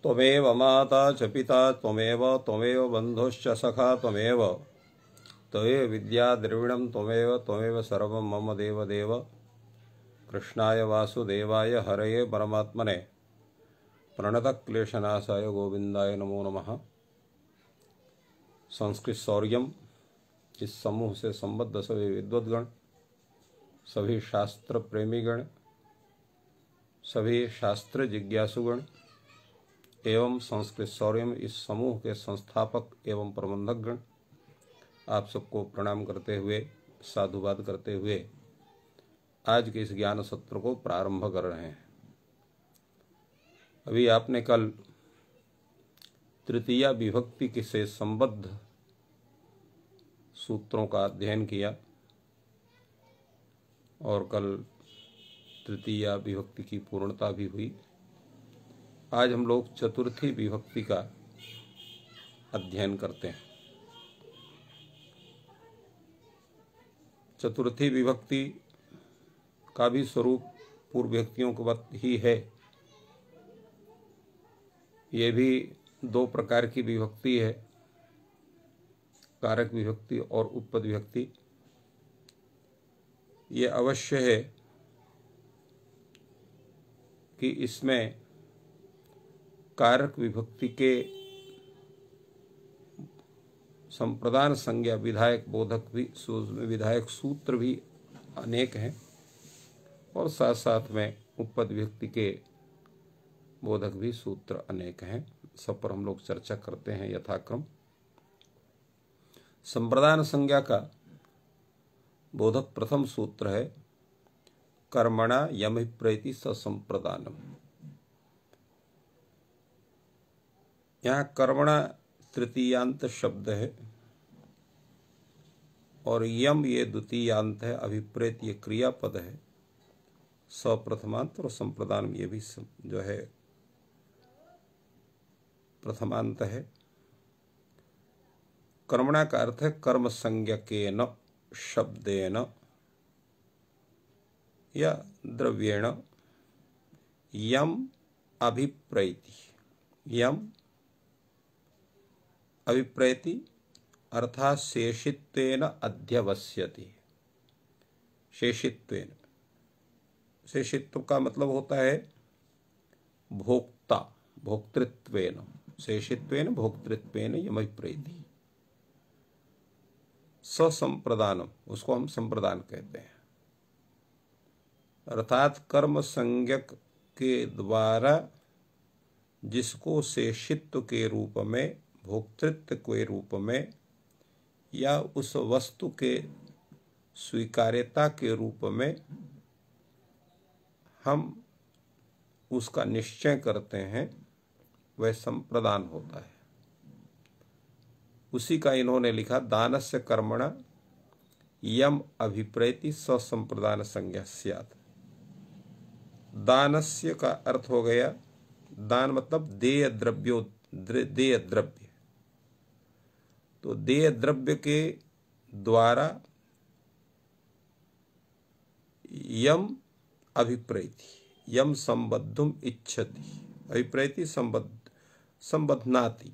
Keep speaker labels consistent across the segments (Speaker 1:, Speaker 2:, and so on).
Speaker 1: त्वमेव माता च पिता त्वमेव बन्धुश्च सखा त्वमेव विद्या द्रविणं त्वमेव सर्वं मम देव कृष्णाय वासुदेवाय हरये परमात्मने प्रणतक्लेशनाशाय गोविंदाय नमो नमः। संस्कृत शौर्यम इस समूह से संबद्ध सभी विद्वद्गण, सभी शास्त्र प्रेमीगण, सभी शास्त्र जिज्ञासुगण एवं संस्कृत शौर्यम इस समूह के संस्थापक एवं प्रबंधकगण, आप सबको प्रणाम करते हुए, साधुवाद करते हुए आज के इस ज्ञान सत्र को प्रारंभ कर रहे हैं। अभी आपने कल तृतीया विभक्ति के से संबद्ध सूत्रों का अध्ययन किया और कल तृतीया विभक्ति की पूर्णता भी हुई। आज हम लोग चतुर्थी विभक्ति का अध्ययन करते हैं। चतुर्थी विभक्ति का भी स्वरूप पूर्व विभक्तियों के वक्त ही है। ये भी दो प्रकार की विभक्ति है, कारक विभक्ति और उपपद विभक्ति। ये अवश्य है कि इसमें कारक विभक्ति के संप्रदान संज्ञा विधायक बोधक भी, विधायक सूत्र भी अनेक हैं और साथ साथ में उपपद विभक्ति के बोधक भी सूत्र अनेक हैं। सब पर हम लोग चर्चा करते हैं यथाक्रम। संप्रदान संज्ञा का बोधक प्रथम सूत्र है कर्मणा यमहिप्रेति ससंप्रदानम। यहाँ कर्मणा तृतीयांत शब्द है और यम ये द्वितीयांत है, अभिप्रेत ये क्रियापद है, सप्रथमांत और संप्रदान ये भी जो है प्रथमांत है। कर्मणा का अर्थ है कर्म संज्ञकेन शब्देन या द्रव्येण यम अभिप्रैति। यम अभिप्रैति अर्थात शेषित्वेन अध्यवस्यति। शेषित्वेन, शेषित्व का मतलब होता है भोक्ता, भोक्तृत्वेन। शेषित्वेन भोक्तृत्वेन यमभिप्रेति। ससंप्रदानम, उसको हम संप्रदान कहते हैं, अर्थात कर्म संज्ञक के द्वारा जिसको शेषित्व के रूप में, भोक्तृत्व के रूप में या उस वस्तु के स्वीकार्यता के रूप में हम उसका निश्चय करते हैं, वह संप्रदान होता है। उसी का इन्होंने लिखा दानस्य कर्मणा यम अभिप्रेति ससंप्रदान संज्ञा स्यात्। दानस्य का अर्थ हो गया, दान मतलब देय द्रव्यो, देय द्रव्य। तो देय द्रव्य के द्वारा यम अभिप्रेति, यम संबद्धुम इच्छति, अभिप्रेति संबध्नाति,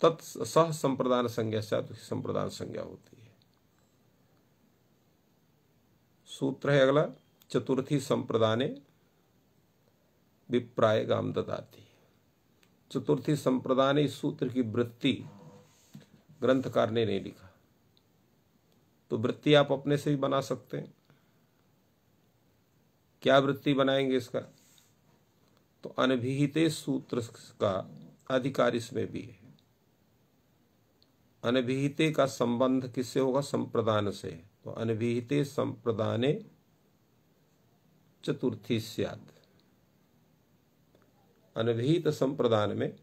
Speaker 1: तत् सह संप्रदान संज्ञा से संप्रदान संज्ञा होती है। सूत्र है अगला, चतुर्थी संप्रदाने विप्राय गाम ददाति। चतुर्थी संप्रदाने, इस सूत्र की वृत्ति ग्रंथकार ने नहीं लिखा, तो वृत्ति आप अपने से ही बना सकते हैं। क्या वृत्ति बनाएंगे इसका? तो अनभिहिते सूत्र का अधिकार इसमें भी है। अनभिहिते का संबंध किससे होगा? संप्रदान से। तो अनभिहिते संप्रदाने चतुर्थी स्यात्। अनभिहित संप्रदान में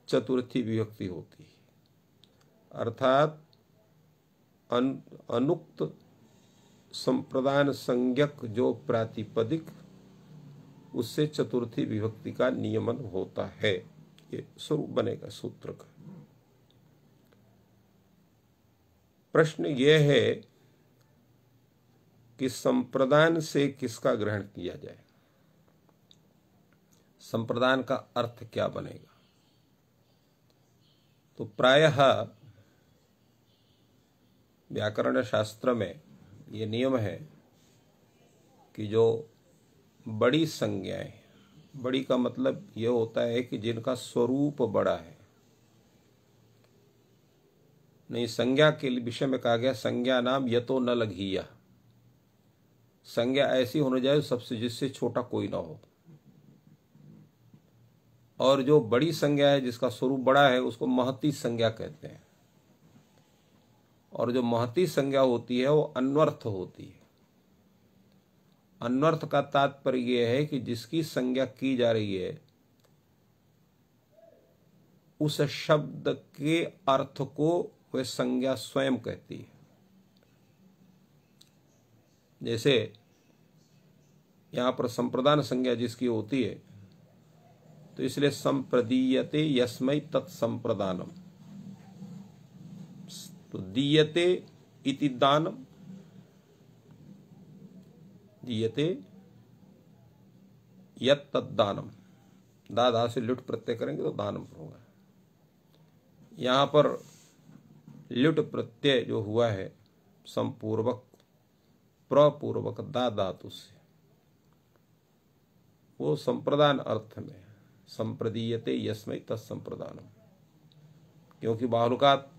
Speaker 1: चतुर्थी विभक्ति होती है, अर्थात अनुक्त संप्रदान संज्ञक जो प्रातिपदिक, उससे चतुर्थी विभक्ति का नियमन होता है। ये स्वरूप बनेगा सूत्र का। प्रश्न यह है कि संप्रदान से किसका ग्रहण किया जाए? संप्रदान का अर्थ क्या बनेगा। तो प्रायः व्याकरण शास्त्र में ये नियम है कि जो बड़ी संज्ञाएं, बड़ी का मतलब ये होता है कि जिनका स्वरूप बड़ा है। नहीं, संज्ञा के विषय में कहा गया संज्ञा नाम यतो न लघीया, संज्ञा ऐसी होनी चाहिए सबसे जिससे छोटा कोई ना हो। और जो बड़ी संज्ञा है जिसका स्वरूप बड़ा है उसको महती संज्ञा कहते हैं। और जो महती संज्ञा होती है वो अन्वर्थ होती है। अन्वर्थ का तात्पर्य यह है कि जिसकी संज्ञा की जा रही है उस शब्द के अर्थ को वह संज्ञा स्वयं कहती है। जैसे यहां पर संप्रदान संज्ञा जिसकी होती है तो इसलिए संप्रदीयते यस्मै तत्संप्रदानम, तो दीयते इति दानम, दीयते यत् तद्दानम, दादा से लुट प्रत्यय करेंगे तो दानम होगा। यहां पर लुट प्रत्यय जो हुआ है संपूर्वक प्रपूर्वक दा धातु से, वो संप्रदान अर्थ में संप्रदीयते यस्मै तत्संप्रदानम, क्योंकि बाहुलकात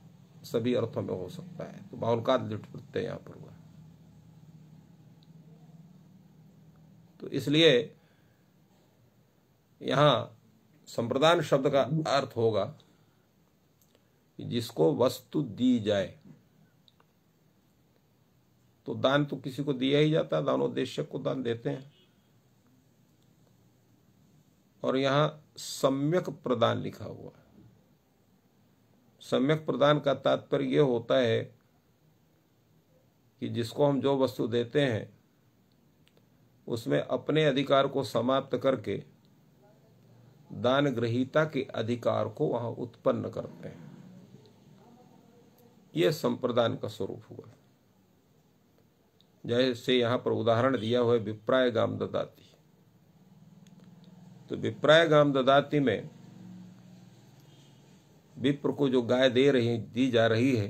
Speaker 1: सभी अर्थों में हो सकता है, तो बाहुलकात लुट प्रत्यय यहां पर हुआ। तो इसलिए यहां संप्रदान शब्द का अर्थ होगा कि जिसको वस्तु दी जाए। तो दान तो किसी को दिया ही जाता है, दानोद्देश्य को दान देते हैं। और यहां सम्यक प्रदान लिखा हुआ है। सम्यक प्रदान का तात्पर्य यह होता है कि जिसको हम जो वस्तु देते हैं उसमें अपने अधिकार को समाप्त करके दान ग्रहीता के अधिकार को वहां उत्पन्न करते हैं। यह संप्रदान का स्वरूप हुआ। जैसे यहां पर उदाहरण दिया हुआ है विप्राय गाम ददाती। तो विप्राय गाम ददाती में विप्र को जो गाय दी जा रही है,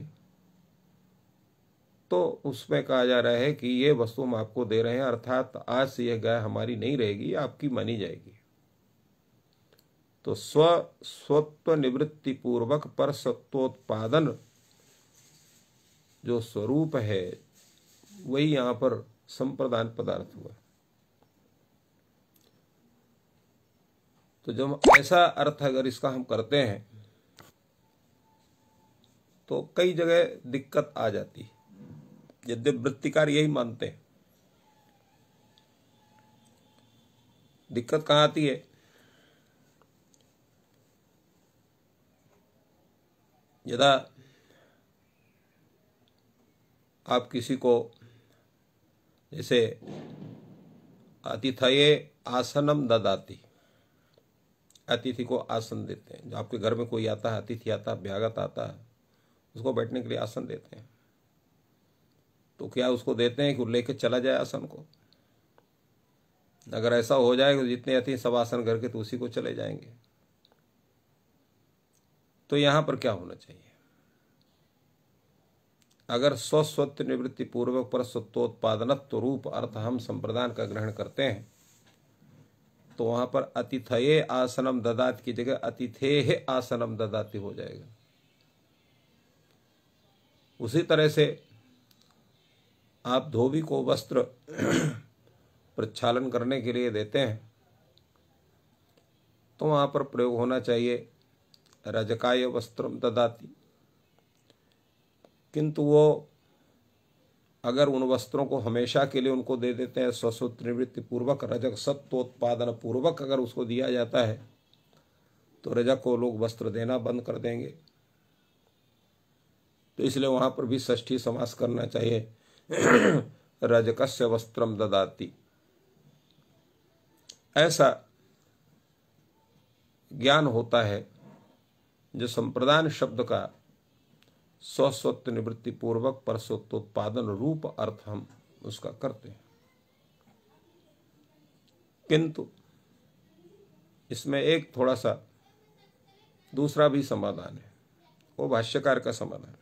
Speaker 1: तो उसमें कहा जा रहा है कि ये वस्तु हम आपको दे रहे हैं, अर्थात आज से यह गाय हमारी नहीं रहेगी, आपकी मानी जाएगी। तो स्वत्व निवृत्ति पूर्वक पर सत्वोत्पादन जो स्वरूप है वही यहां पर संप्रदान पदार्थ हुआ। तो जब ऐसा अर्थ अगर इसका हम करते हैं तो कई जगह दिक्कत आ जाती है, यद्यपि वृत्तिकार यही मानते हैं। दिक्कत कहां आती है? यदा आप किसी को जैसे अतिथये आसनम ददाती, अतिथि को आसन देते हैं। जो आपके घर में कोई आता है, अतिथि आता है, भ्यागत आता है, उसको बैठने के लिए आसन देते हैं। तो क्या उसको देते हैं कि वो लेके चला जाए आसन को? अगर ऐसा हो जाए तो जितने अतिथि सब आसन करके तो उसी को चले जाएंगे। तो यहां पर क्या होना चाहिए? अगर स्वस्वत्व निवृत्ति पूर्वक पर सत्वोत्पादनत्व रूप अर्थ हम संप्रदान का ग्रहण करते हैं तो वहां पर अतिथये आसनम ददात की जगह अतिथेः आसनम ददाति हो जाएगा। उसी तरह से आप धोबी को वस्त्र प्रक्षालन करने के लिए देते हैं तो वहां पर प्रयोग होना चाहिए रजकाय वस्त्रम ददाति। किंतु वो अगर उन वस्त्रों को हमेशा के लिए उनको दे देते हैं, स्वस्वत्व निवृत्ति पूर्वक रजक सत्वोत्पादन पूर्वक अगर उसको दिया जाता है तो रजक को लोग वस्त्र देना बंद कर देंगे। तो इसलिए वहां पर भी षष्ठी समास करना चाहिए रजकस्य वस्त्रम ददाति। ऐसा ज्ञान होता है जो संप्रदान शब्द का स्वस्वत्व निवृत्ति पूर्वक परसोत्तोत्पादन रूप अर्थ हम उसका करते हैं। किंतु इसमें एक थोड़ा सा दूसरा भी समाधान है, वो भाष्यकार का समाधान है।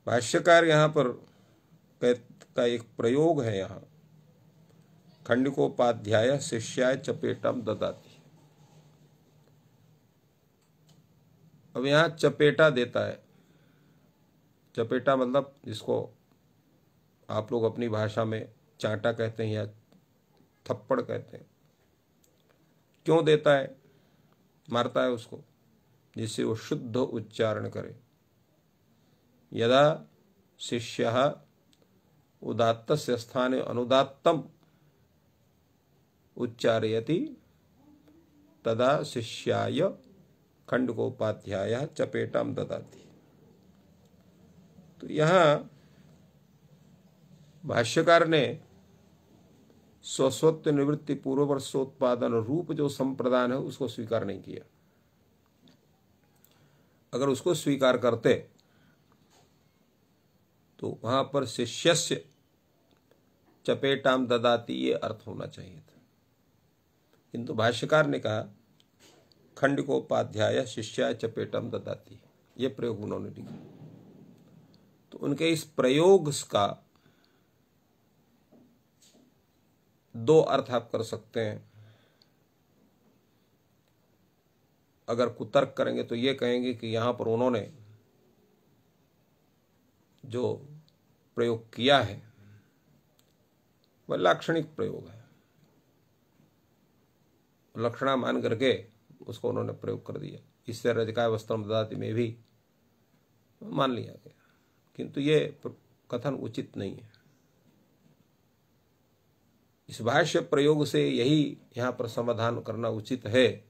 Speaker 1: भाष्यकार यहाँ पर का एक प्रयोग है, यहाँ खंडिकोपाध्याय शिष्याय चपेटम ददाति। अब यहाँ चपेटा देता है। चपेटा मतलब जिसको आप लोग अपनी भाषा में चांटा कहते हैं या थप्पड़ कहते हैं। क्यों देता है? मारता है उसको, जिससे वो शुद्ध उच्चारण करे। यदा शिष्यः उदात्तस्य स्थाने अनुदात्तम उच्चारयति तदा शिष्याय खंडकोपाध्यायः चपेटाम ददाति। तो यहाँ भाष्यकार ने स्वस्वत्व निवृत्ति पूर्व वर्षोत्पादन रूप जो संप्रदान है उसको स्वीकार नहीं किया। अगर उसको स्वीकार करते तो वहां पर शिष्यस्य चपेटाम ददाति ये अर्थ होना चाहिए था, किंतु भाष्यकार ने कहा खंडिकोपाध्याय शिष्याय चपेटाम ददाति, ये प्रयोग उन्होंने लिखा। तो उनके इस प्रयोग का दो अर्थ आप कर सकते हैं। अगर कुतर्क करेंगे तो ये कहेंगे कि यहां पर उन्होंने जो प्रयोग किया है वह लाक्षणिक प्रयोग है, लक्षणा मान करके उसको उन्होंने प्रयोग कर दिया। इससे रजकाय वस्त्रम ददाति में भी मान लिया गया, किंतु ये कथन उचित नहीं है। इस भाष्य प्रयोग से यही यहां पर समाधान करना उचित है।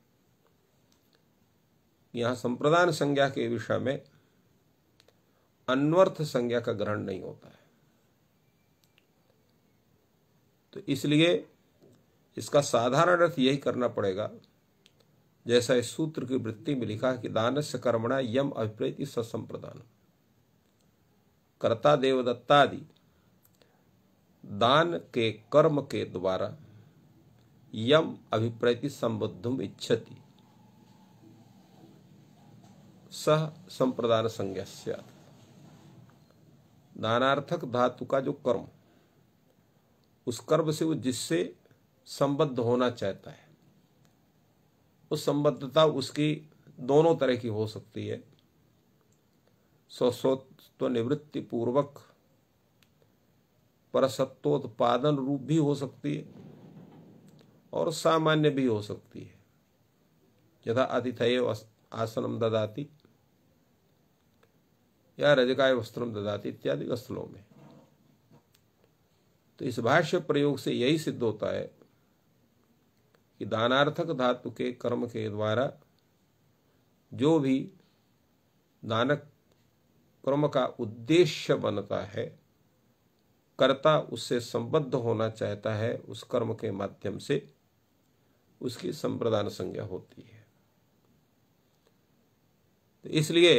Speaker 1: यहां संप्रदान संज्ञा के विषय में अन्वर्थ संज्ञा का ग्रहण नहीं होता है। तो इसलिए इसका साधारण अर्थ यही करना पड़ेगा, जैसा इस सूत्र की वृत्ति में लिखा कि दानस्य कर्मणा यम अभिप्रेति ससंप्रदान। कर्ता देवदत्तादि दान के कर्म के द्वारा यम अभिप्रेति संबुद्धुम इच्छति सह संप्रदान संज्ञा स्यात्। दानार्थक धातु का जो कर्म, उस कर्म से वो जिससे संबद्ध होना चाहता है, उस संबद्धता उसकी दोनों तरह की हो सकती है। स्वस्वत्व निवृत्ति पूर्वक परसत्वोत्पादन रूप भी हो सकती है और सामान्य भी हो सकती है। यथा अतिथये आसनम ददाति या रजकाय वस्त्रम ददाति इत्यादि स्थलों में। तो इस भाष्य प्रयोग से यही सिद्ध होता है कि दानार्थक धातु के कर्म के द्वारा जो भी दानक कर्म का उद्देश्य बनता है, कर्ता उससे संबद्ध होना चाहता है, उस कर्म के माध्यम से उसकी संप्रदान संज्ञा होती है। तो इसलिए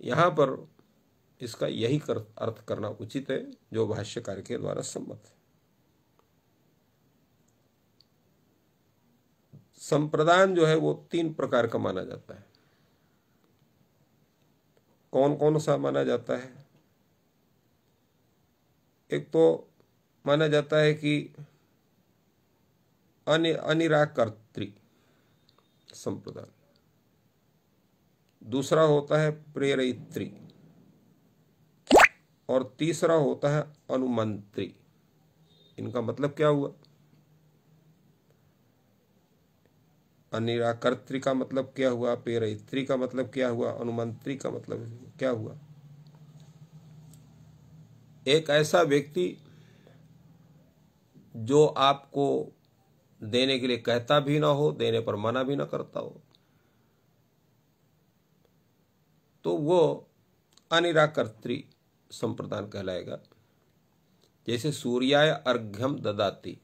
Speaker 1: यहां पर इसका यही अर्थ करना उचित है जो भाष्यकार के द्वारा सम्मत है। संप्रदान जो है वो 3 प्रकार का माना जाता है। कौन कौन सा माना जाता है? एक तो माना जाता है कि अनिराकर्तृ संप्रदान, दूसरा होता है प्रेरयित्री, और तीसरा होता है अनुमंत्री। इनका मतलब क्या हुआ? अनिराकर्तृ का मतलब क्या हुआ, प्रेरयित्री का मतलब क्या हुआ, अनुमंत्री का मतलब क्या हुआ? एक ऐसा व्यक्ति जो आपको देने के लिए कहता भी ना हो, देने पर मना भी ना करता हो, तो वो अनिराकर्तृ संप्रदान कहलाएगा। जैसे सूर्याय अर्घ्यम ददाति,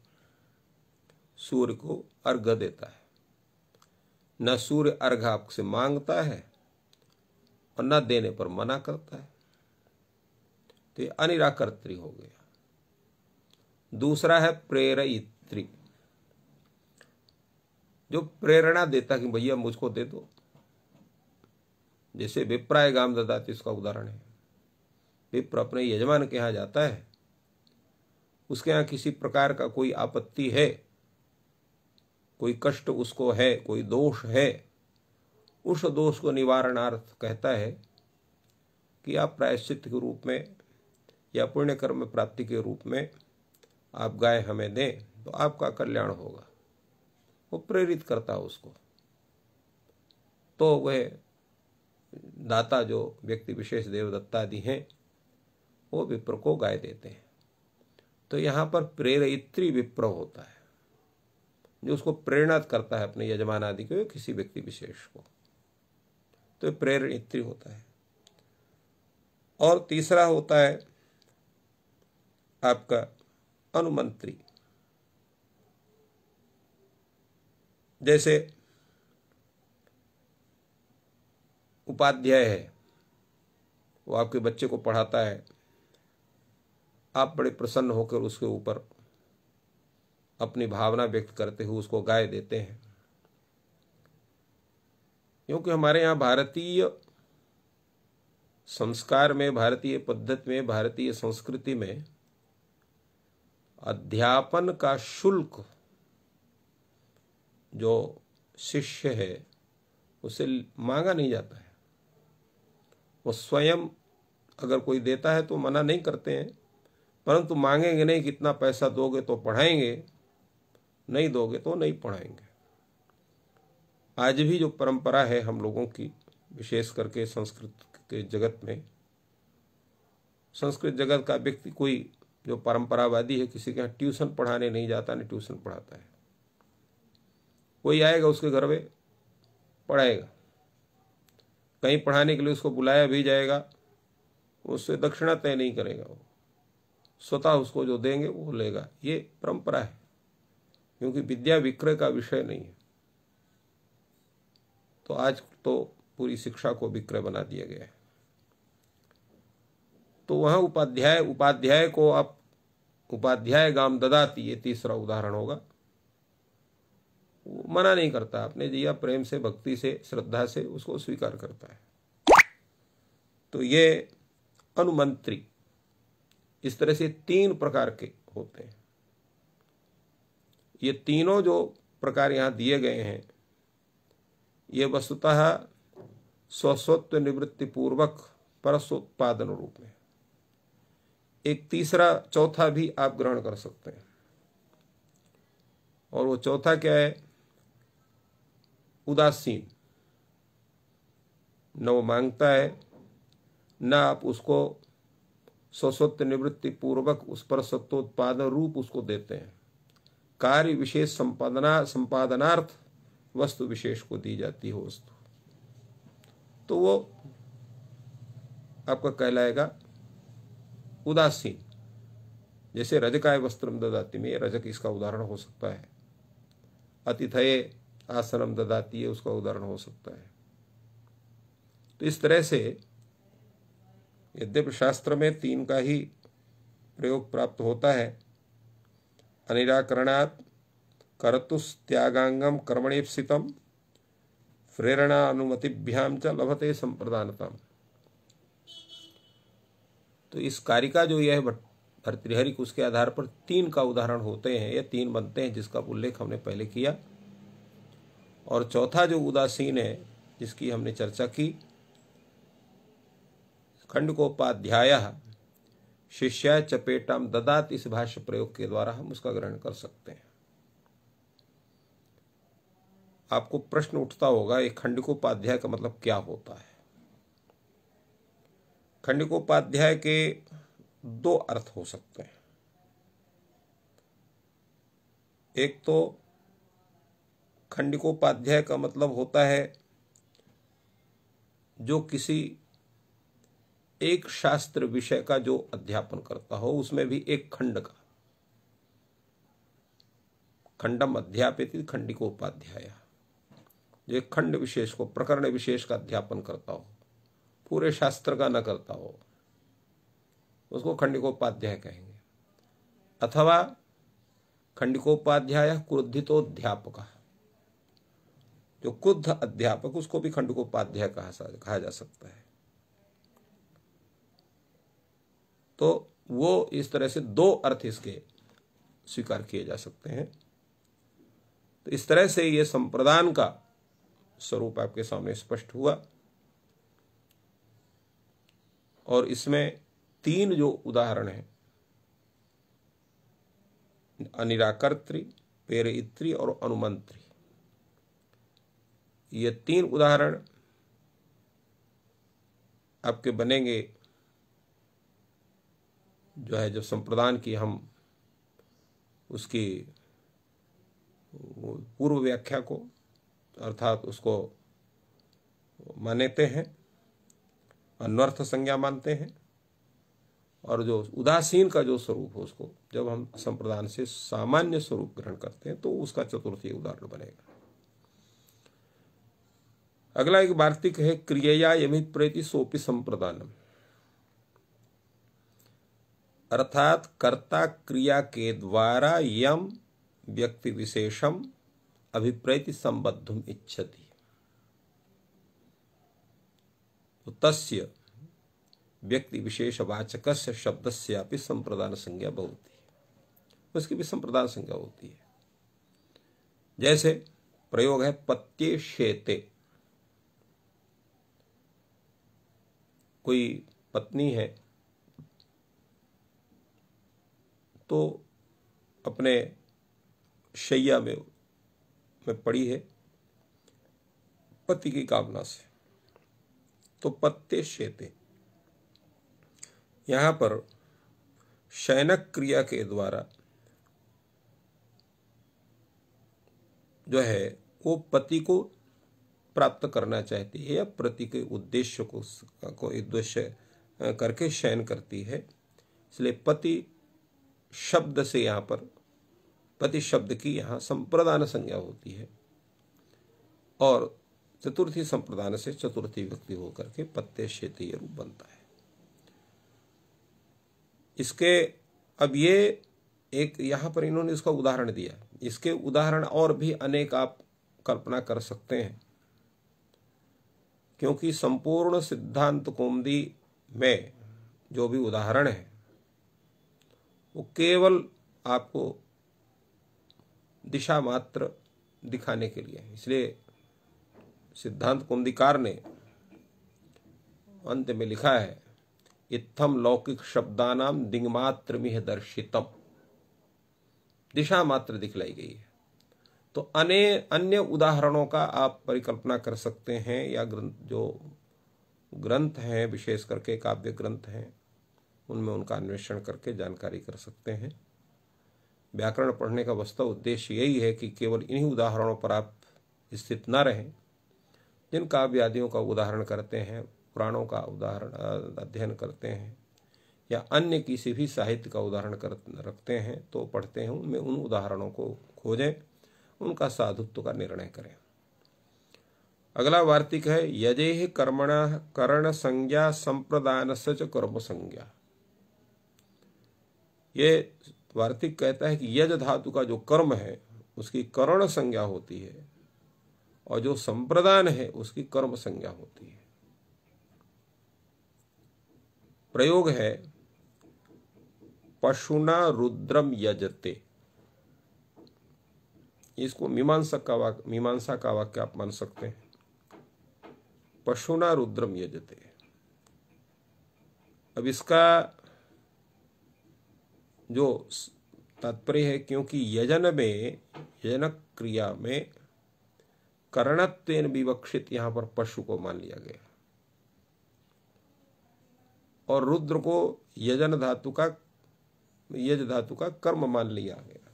Speaker 1: सूर्य को अर्घ्य देता है, न सूर्य अर्घ्य आपसे मांगता है और न देने पर मना करता है, तो ये अनिराकर्तृ हो गया। दूसरा है प्रेरयित्री, जो प्रेरणा देता कि भैया मुझको दे दो। जैसे विप्राय गाम ददाति इसका उदाहरण है। विप्र अपने यजमान के यहाँ जाता है, उसके यहाँ किसी प्रकार का कोई आपत्ति है, कोई कष्ट उसको है, कोई दोष है, उस दोष को निवारणार्थ कहता है कि आप प्रायश्चित के रूप में या पुण्य कर्म प्राप्ति के रूप में आप गाय हमें दें तो आपका कल्याण होगा। वो प्रेरित करता है उसको। तो वह दाता जो व्यक्ति विशेष देवदत्ता आदि हैं वो विप्र को गाय देते हैं। तो यहाँ पर प्रेरयित्री विप्र होता है जो उसको प्रेरणा करता है अपने यजमान आदि को, किसी व्यक्ति विशेष को, तो प्रेरयित्री होता है। और तीसरा होता है आपका अनुमंत्री। जैसे उपाध्याय है, वो आपके बच्चे को पढ़ाता है, आप बड़े प्रसन्न होकर उसके ऊपर अपनी भावना व्यक्त करते हुए उसको गाय देते हैं। क्योंकि हमारे यहाँ भारतीय संस्कार में, भारतीय पद्धति में, भारतीय संस्कृति में अध्यापन का शुल्क जो शिष्य है उसे मांगा नहीं जाता है। वो स्वयं अगर कोई देता है तो मना नहीं करते हैं, परंतु मांगेंगे नहीं, कितना पैसा दोगे तो पढ़ाएंगे, नहीं दोगे तो नहीं पढ़ाएंगे। आज भी जो परंपरा है हम लोगों की, विशेष करके संस्कृत के जगत में, संस्कृत जगत का व्यक्ति कोई जो परंपरावादी है किसी के यहाँ ट्यूशन पढ़ाने नहीं जाता, नहीं ट्यूशन पढ़ाता है। कोई आएगा उसके घर में पढ़ाएगा, कहीं पढ़ाने के लिए उसको बुलाया भी जाएगा, उससे दक्षिणा तय नहीं करेगा, वो स्वतः उसको जो देंगे वो लेगा। ये परंपरा है, क्योंकि विद्या विक्रय का विषय नहीं है। तो आज तो पूरी शिक्षा को विक्रय बना दिया गया है। तो वहां उपाध्याय को आप उपाध्याय गाम ददाति, ये तीसरा उदाहरण होगा। वो मना नहीं करता, आपने दिया प्रेम से, भक्ति से, श्रद्धा से उसको स्वीकार करता है। तो ये अनुमंत्री इस तरह से 3 प्रकार के होते हैं। ये तीनों जो प्रकार यहां दिए गए हैं ये वस्तुतः स्वस्वत्व निवृत्ति पूर्वक परसोत्पादन रूप में। एक तीसरा चौथा भी आप ग्रहण कर सकते हैं, और वो चौथा क्या है? उदासीन। न वो मांगता है, न आप उसको स्वस्वत्व निवृत्ति पूर्वक उस पर सत्वोत्पादन रूप उसको देते हैं। कार्य विशेष संपादनार्थ वस्तु विशेष को दी जाती है वस्तु, तो वो आपका कहलाएगा उदासीन। जैसे रजकाय वस्त्रम ददाति में, रजक इसका उदाहरण हो सकता है। अतिथये आसनम ददाति है उसका उदाहरण हो सकता है। तो इस तरह से यद्यपि शास्त्र में 3 का ही प्रयोग प्राप्त होता है, अनिराकरणात् कर्तुस्त्यागांगम कर्मणेप्सितम प्रेरणा अनुमतिभ्याम च लभते संप्रदानतम। तो इस कारिका जो यह भर्तृहरि उसके आधार पर 3 का उदाहरण होते हैं, या 3 बनते हैं, जिसका उल्लेख हमने पहले किया। और चौथा जो उदासीन है जिसकी हमने चर्चा की, खंडकोपाध्याय शिष्या चपेटाम ददात, इस भाष्य प्रयोग के द्वारा हम उसका ग्रहण कर सकते हैं। आपको प्रश्न उठता होगा ये खंडकोपाध्याय का मतलब क्या होता है? खंडकोपाध्याय के 2 अर्थ हो सकते हैं। एक तो खंडकोपाध्याय का मतलब होता है जो किसी एक शास्त्र विषय का जो अध्यापन करता हो, उसमें भी एक खंड का, खंडम अध्यापित खंडिकोपाध्याय, जो एक खंड विशेष को, प्रकरण विशेष का अध्यापन करता हो, पूरे शास्त्र का न करता हो, उसको खंडिकोपाध्याय कहेंगे। अथवा खंडिकोपाध्याय क्रोधितोध्यापक, जो क्रुद्ध अध्यापक, उसको भी खंडकोपाध्याय कहा जा सकता है। तो वो इस तरह से दो अर्थ इसके स्वीकार किए जा सकते हैं। तो इस तरह से ये संप्रदान का स्वरूप आपके सामने स्पष्ट हुआ। और इसमें 3 जो उदाहरण हैं, अनिराकर्त्री, पेरयित्री और अनुमंत्री, ये 3 उदाहरण आपके बनेंगे जो है, जब संप्रदान की हम उसकी पूर्व व्याख्या को अर्थात उसको मानते हैं, अन्वर्थ संज्ञा मानते हैं, और जो उदासीन का जो स्वरूप है उसको जब हम संप्रदान से सामान्य स्वरूप ग्रहण करते हैं तो उसका चतुर्थी उदाहरण बनेगा। अगला एक वार्तिक है, क्रियया यमित प्रेति सोपि संप्रदानम, अर्थात कर्ता क्रिया के द्वारा यम व्यक्ति विशेषम अभिप्रेति संबद्धुम इच्छति तो तस्य व्यक्ति विशेष वाचकस्य शब्दस्यापि संप्रदान संज्ञा भवति, उसकी भी संप्रदान संज्ञा होती है। जैसे प्रयोग है पत्ये शेते, कोई पत्नी है तो अपने शैया में पड़ी है पति की कामना से, तो पत्ते शेते, यहां पर शयनक क्रिया के द्वारा जो है वो पति को प्राप्त करना चाहती है या पति के उद्देश्य को उद्देश्य करके शयन करती है, इसलिए पति शब्द से यहाँ पर पति शब्द की यहाँ संप्रदान संज्ञा होती है, और चतुर्थी संप्रदान से चतुर्थी व्यक्ति होकर के पत्ते शेते रूप बनता है। इसके अब ये एक यहाँ पर इन्होंने इसका उदाहरण दिया, इसके उदाहरण और भी अनेक आप कल्पना कर सकते हैं, क्योंकि संपूर्ण सिद्धांत कौमुदी में जो भी उदाहरण है वो केवल आपको दिशा मात्र दिखाने के लिए, इसलिए सिद्धांत कौमुदीकार ने अंत में लिखा है, इत्थम लौकिक शब्दानाम दिङ्मात्र मिह दर्शितम, दिशा मात्र दिखलाई गई है। तो अन्य उदाहरणों का आप परिकल्पना कर सकते हैं, या जो ग्रंथ हैं विशेष करके काव्य ग्रंथ हैं उनमें उनका अन्वेषण करके जानकारी कर सकते हैं। व्याकरण पढ़ने का वास्तव उद्देश्य यही है कि केवल इन्हीं उदाहरणों पर आप स्थित न रहें, जिन काव्य आदियों का उदाहरण करते हैं, पुराणों का उदाहरण अध्ययन करते हैं, या अन्य किसी भी साहित्य का उदाहरण रखते हैं तो पढ़ते हैं, उनमें उन उदाहरणों को खोजें, उनका साधुत्व का निर्णय करें। अगला वार्तिक है, यजेह कर्मणा करण संज्ञा संप्रदान सच कर्म संज्ञा। ये वार्तिक कहता है कि यज धातु का जो कर्म है उसकी करण संज्ञा होती है, और जो संप्रदान है उसकी कर्म संज्ञा होती है। प्रयोग है पशुना रुद्रम यजते, इसको मीमांसा का वाक्य आप मान सकते हैं, पशुना रुद्रम यजते। अब इसका जो तात्पर्य है, क्योंकि यजन क्रिया में करणत्वेन विवक्षित यहां पर पशु को मान लिया गया, और रुद्र को यज धातु का कर्म मान लिया गया,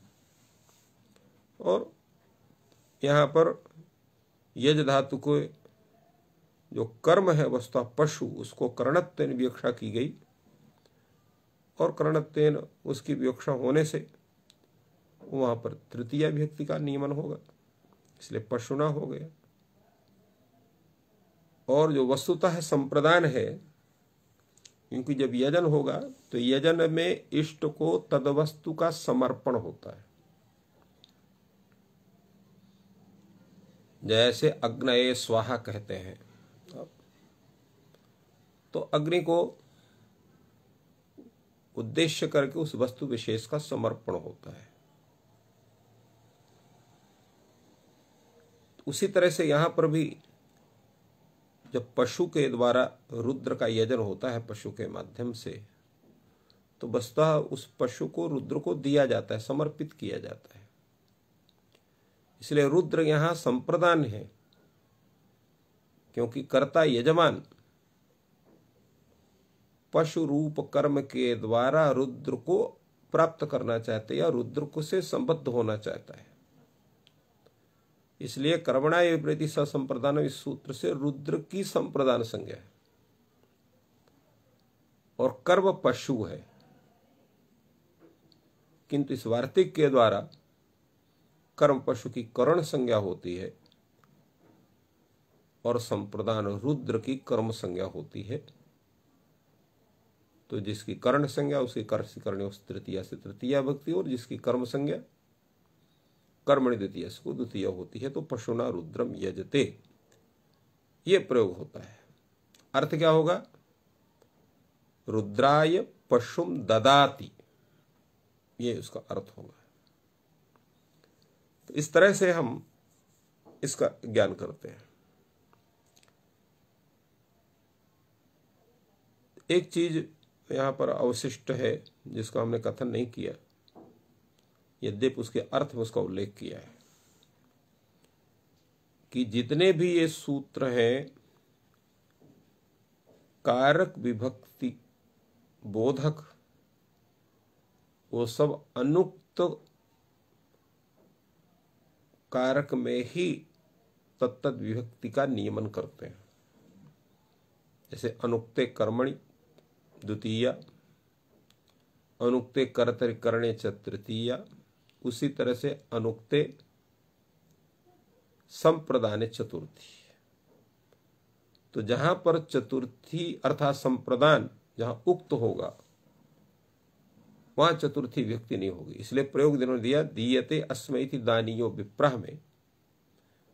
Speaker 1: और यहां पर यज धातु को जो कर्म है वस्तुतः पशु, उसको करणत्वेन विवक्षा की गई, और करणत्वेन उसकी विवक्षा होने से वहां पर तृतीय विभक्ति का नियमन होगा, इसलिए पशुना हो गया। और जो वस्तुतः संप्रदान है, क्योंकि जब यजन होगा तो यजन में इष्ट को तदवस्तु का समर्पण होता है, जैसे अग्नये स्वाहा कहते हैं, तो अग्नि को उद्देश्य करके उस वस्तु विशेष का समर्पण होता है। उसी तरह से यहां पर भी जब पशु के द्वारा रुद्र का यजन होता है पशु के माध्यम से, तो वस्तुतः उस पशु को रुद्र को दिया जाता है, समर्पित किया जाता है। इसलिए रुद्र यहां संप्रदान है, क्योंकि कर्ता यजमान पशु रूप कर्म के द्वारा रुद्र को प्राप्त करना चाहते या रुद्र को से संबद्ध होना चाहता है। इसलिए कर्मणा एव प्रति संप्रदान, इस सूत्र से रुद्र की संप्रदान संज्ञा है और कर्म पशु है, किंतु इस वार्तिक के द्वारा कर्म पशु की करण संज्ञा होती है और संप्रदान रुद्र की कर्म संज्ञा होती है। तो जिसकी कर्ण संज्ञा उसकी कर्षकरणी तृतीया से तृतीया भक्ति, और जिसकी कर्म संज्ञा कर्मणि द्वितीय को द्वितीय होती है, तो पशुना रुद्रम यजते, ये प्रयोग होता है। अर्थ क्या होगा? रुद्राय पशुम ददाति, ये उसका अर्थ होगा। तो इस तरह से हम इसका ज्ञान करते हैं। एक चीज यहां पर अवशिष्ट है जिसका हमने कथन नहीं किया, यद्यपि उसके अर्थ में उसका उल्लेख किया है कि जितने भी ये सूत्र हैं कारक विभक्ति बोधक, वो सब अनुक्त कारक में ही तत्त विभक्ति का नियमन करते हैं। जैसे अनुक्ते कर्मणि द्वितीया, अनुक्ते कर्तरि करणे च तृतीया, उसी तरह से अनुक्ते संप्रदाने चतुर्थी। तो जहां पर चतुर्थी अर्थात संप्रदान जहां उक्त होगा वहां चतुर्थी व्यक्ति नहीं होगी। इसलिए प्रयोग जिन्होंने दिया दीयते अस्मै इति दानीयो विप्रह में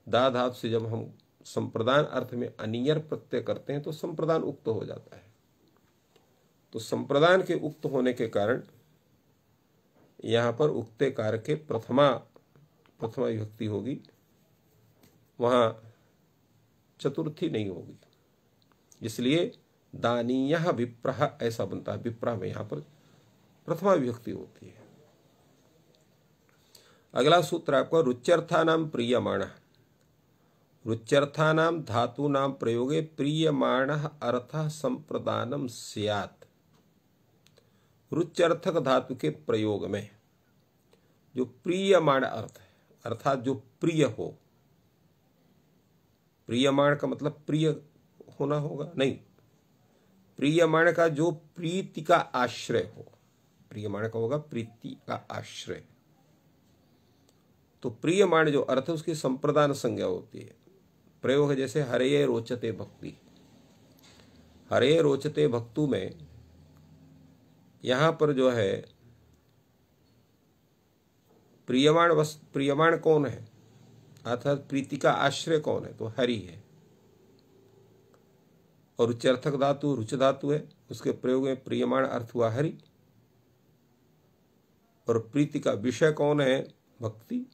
Speaker 1: दा धातु से जब हम संप्रदान अर्थ में अनियर प्रत्यय करते हैं तो संप्रदान उक्त हो जाता है। तो संप्रदान के उक्त होने के कारण यहां पर उक्ते कार के प्रथमा विभक्ति होगी, वहां चतुर्थी नहीं होगी। इसलिए दानीय विप्रह ऐसा बनता है। विप्रह में यहां पर प्रथमा विभक्ति होती है। अगला सूत्र आपको रुच्यर्थानाम प्रीयमाणः, रुच्यर्थानाम धातूनाम प्रयोगे प्रीयमाणः अर्थः संप्रदानम स्यात्। रुच्यर्थक धातु के प्रयोग में जो प्रीयमाण अर्थ है अर्थात जो प्रिय हो, प्रीयमाण का मतलब प्रिय होना होगा नहीं, प्रीयमाण का जो प्रीति का आश्रय हो, प्रीयमाण का होगा प्रीति का आश्रय। तो प्रीयमाण जो अर्थ है उसकी संप्रदान संज्ञा होती है। प्रयोग है जैसे हरे रोचते भक्ति, हरे रोचते भक्तु में यहां पर जो है प्रियमाण कौन है अर्थात प्रीति का आश्रय कौन है? तो हरि है। और रुच्यर्थक धातु रुच धातु है, उसके प्रयोग में प्रियमाण अर्थ हुआ हरि, और प्रीति का विषय कौन है? भक्ति।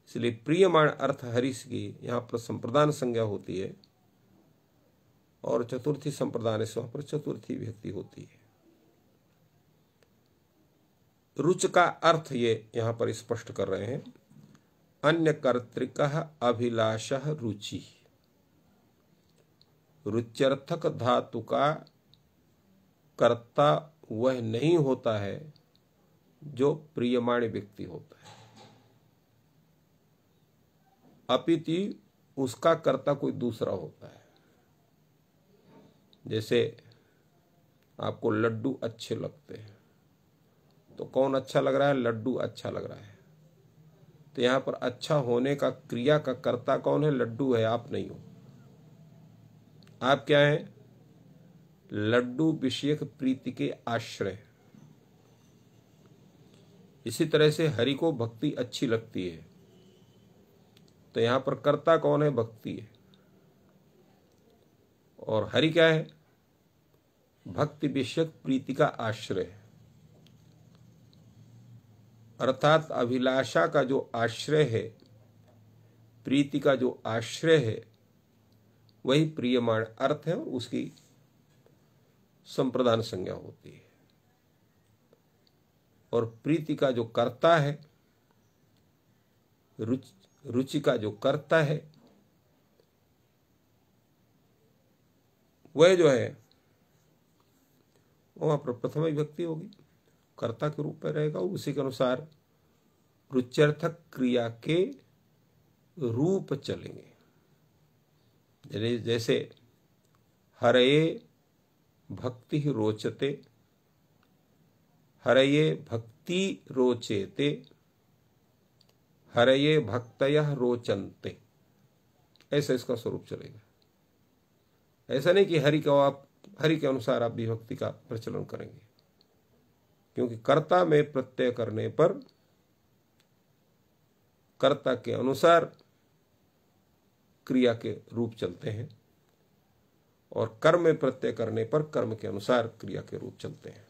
Speaker 1: इसलिए प्रियमाण अर्थ हरि की यहां पर संप्रदान संज्ञा होती है और चतुर्थी संप्रदान से वहां पर चतुर्थी विभक्ति होती है। रुच का अर्थ ये यहां पर स्पष्ट कर रहे हैं, अन्य कर्तृकः अभिलाषः रुचि। रुच्यर्थक धातु का कर्ता वह नहीं होता है जो प्रियमाण व्यक्ति होता है, अपितु उसका कर्ता कोई दूसरा होता है। जैसे आपको लड्डू अच्छे लगते हैं तो कौन अच्छा लग रहा है? लड्डू अच्छा लग रहा है। तो यहां पर अच्छा होने का क्रिया का कर्ता कौन है? लड्डू है, आप नहीं हो। आप क्या हैं? लड्डू विषयक प्रीति के आश्रय। इसी तरह से हरि को भक्ति अच्छी लगती है तो यहां पर कर्ता कौन है? भक्ति है। और हरि क्या है? भक्ति विषयक प्रीति का आश्रय है, अर्थात अभिलाषा का जो आश्रय है, प्रीति का जो आश्रय है, वही प्रियमाण अर्थ है और उसकी संप्रदान संज्ञा होती है। और प्रीति का जो कर्ता है, रुचि का जो कर्ता है, वह जो है वहां पर प्रथम विभक्ति होगी, कर्ता के रूप में रहेगा। उसी के अनुसार रुच्यर्थक क्रिया के रूप चलेंगे। जैसे हरये भक्ति रोचते, हरये भक्ति रोचेते, हरये भक्तयः रोचन्ते, ऐसा इसका स्वरूप चलेगा। ऐसा नहीं कि हरि को आप हरि के अनुसार आप विभक्ति का प्रचलन करेंगे, क्योंकि कर्ता में प्रत्यय करने पर कर्ता के अनुसार क्रिया के रूप चलते हैं और कर्म में प्रत्यय करने पर कर्म के अनुसार क्रिया के रूप चलते हैं।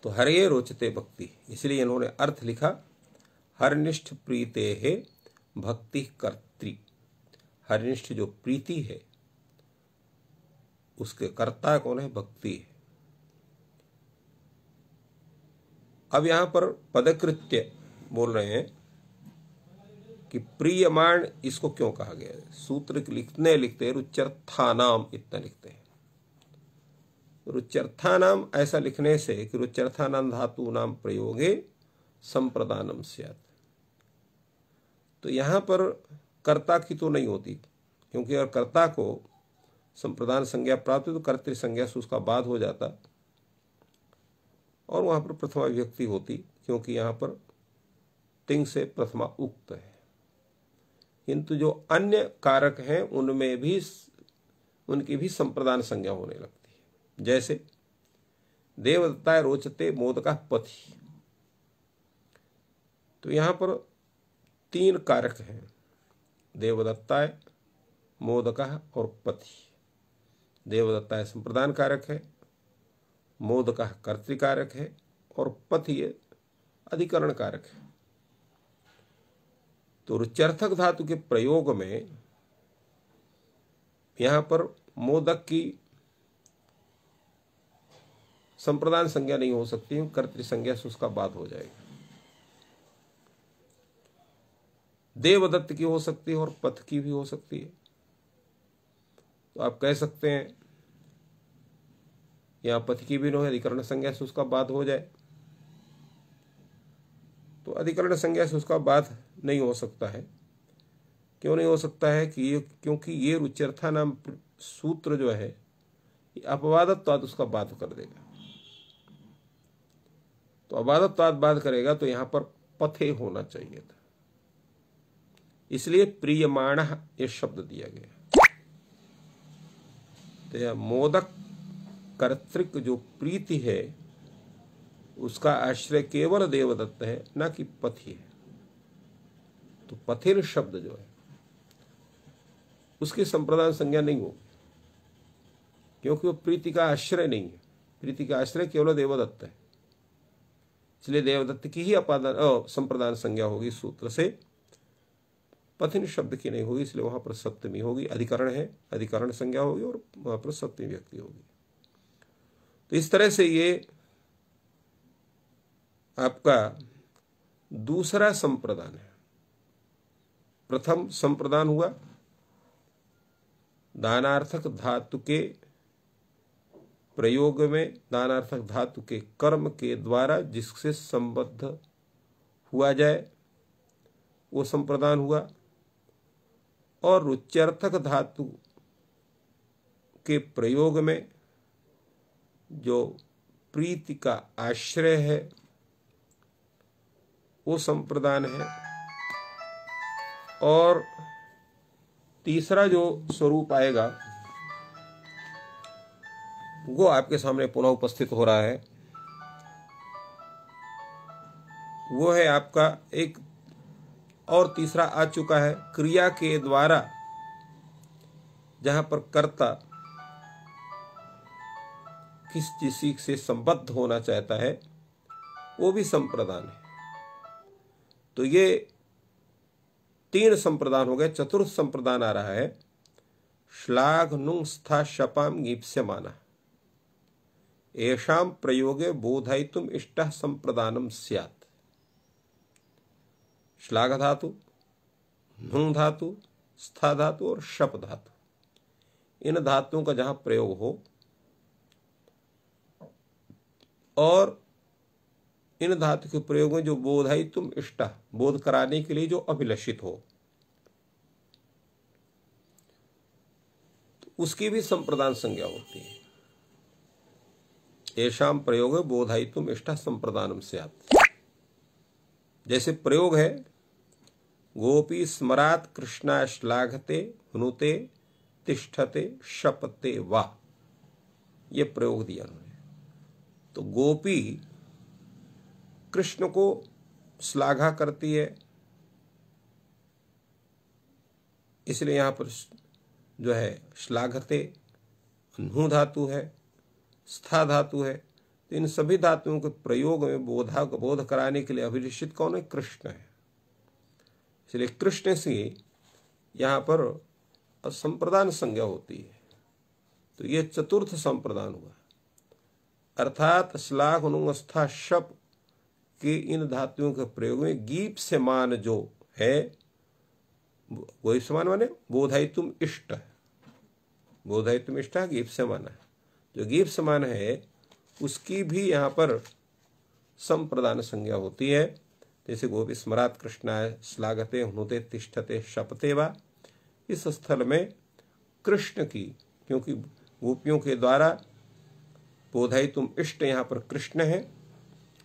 Speaker 1: तो हरये रोचते भक्ति, इसलिए इन्होंने अर्थ लिखा हरनिष्ठ प्रीते है भक्ति कर्त्री। हरनिष्ठ जो प्रीति है उसके कर्ता कौन है? भक्ति है। अब यहां पर पदकृत्य बोल रहे हैं कि प्रियमाण इसको क्यों कहा गया है। सूत्र लिखते रुच्यर्थानाम इतना लिखते हैं। रुच्यर्थानाम ऐसा लिखने से कि रुच्यर्थानाम धातु नाम प्रयोगे संप्रदानम स्यात्, तो यहां पर कर्ता की तो नहीं होती, क्योंकि अगर कर्ता को संप्रदान संज्ञा प्राप्त तो कर्तृ संज्ञा से उसका बाद हो जाता और वहां पर प्रथमा विभक्ति होती, क्योंकि यहां पर तिंग से प्रथमा उक्त है। किंतु जो अन्य कारक हैं उनमें भी उनकी भी संप्रदान संज्ञा होने लगती है। जैसे देवदत्ताय रोचते मोदका पथि, तो यहां पर तीन कारक हैं, देवदत्ताय, मोदका और पथि। देवदत्ताय संप्रदान कारक है, मोदका कर्तृकारक है और पथि अधिकरण कारक है। तो रुच्यर्थक धातु के प्रयोग में यहां पर मोदक की संप्रदान संज्ञा नहीं हो सकती, कर्तृ संज्ञा से उसका बाद हो जाएगा। देवदत्त की हो सकती है और पथ की भी हो सकती है। तो आप कह सकते हैं यहां पथ की भी न हो, अधिकरण संज्ञा से उसका बाद हो जाए, तो अधिकरण संज्ञा से उसका बाद नहीं हो सकता है। क्यों नहीं हो सकता है? कि क्योंकि ये रुच्यर्था नाम सूत्र जो है अपवादत्वाद उसका बाध कर देगा। तो अबाधत्वाद बाध करेगा, तो यहां पर पथे होना चाहिए था, इसलिए प्रियमाण ये शब्द दिया गया। तो यह मोदक कर्तृक जो प्रीति है उसका आश्रय केवल देवदत्त है, ना कि पथि है। तो पथिर शब्द जो है उसकी संप्रदान संज्ञा नहीं होगी, क्योंकि वो प्रीति का आश्रय नहीं है। प्रीति का आश्रय केवल देवदत्त है, इसलिए देवदत्त की ही संप्रदान संज्ञा होगी सूत्र से, पथिन शब्द की नहीं होगी। इसलिए वहां पर सप्तमी होगी, अधिकरण है, अधिकरण संज्ञा होगी और वहां पर सप्तमी व्यक्ति होगी। तो इस तरह से ये आपका दूसरा संप्रदान है। प्रथम संप्रदान हुआ दानार्थक धातु के प्रयोग में, दानार्थक धातु के कर्म के द्वारा जिससे संबद्ध हुआ जाए वो संप्रदान हुआ। और रुच्यर्थक धातु के प्रयोग में जो प्रीति का आश्रय है वो संप्रदान है। और तीसरा जो स्वरूप आएगा वो आपके सामने पुनः उपस्थित हो रहा है। वो है आपका एक और तीसरा आ चुका है क्रिया के द्वारा, जहां पर कर्ता किस चीज से संबद्ध होना चाहता है वो भी संप्रदान है। तो ये 3 संप्रदान हो गए। चतुर्थ संप्रदान आ रहा है श्लाघ नुंग स्था शपाम गीप्स्यमानः येषां प्रयोगे बोधयितुम इष्टः संप्रदानम स्यात्। श्लाघ धातु, नुंग धातु, स्था धातु और शप धातु, इन धातुओं का जहां प्रयोग हो और इन धातु के प्रयोग में जो बोधयितुम इष्टः, बोध कराने के लिए जो अभिलषित हो, तो उसकी भी संप्रदान संज्ञा होती है। येषां प्रयोग बोधयितुम इष्टः संप्रदानम स्यात्। जैसे प्रयोग है गोपी स्मरात् कृष्णा श्लाघते हुनुते तिष्ठते शपते वा, ये प्रयोग दिया उन्होंने। तो गोपी कृष्ण को श्लाघा करती है, इसलिए यहां पर जो है श्लाघते नु धातु है, स्था धातु है। तो इन सभी धातुओं के प्रयोग में बोध कराने के लिए अभिलषित कौन है? कृष्ण है। इसलिए कृष्ण से यहां पर संप्रदान संज्ञा होती है। तो ये चतुर्थ संप्रदान हुआ, अर्थात श्लाघ नुंग स्था शप के इन धातुओं के प्रयोग में गीप समान जो है, वही समान माने बोधयितुम इष्ट, बोधयितुम इष्ट गीप समान है। जो गीप समान है उसकी भी यहाँ पर संप्रदान संज्ञा होती है। जैसे गोपी स्मरात् कृष्णाय श्लाघते हुनुते तिष्ठते शपते वा, इस स्थल में कृष्ण की, क्योंकि गोपियों के द्वारा बोधयितुम इष्ट यहाँ पर कृष्ण है,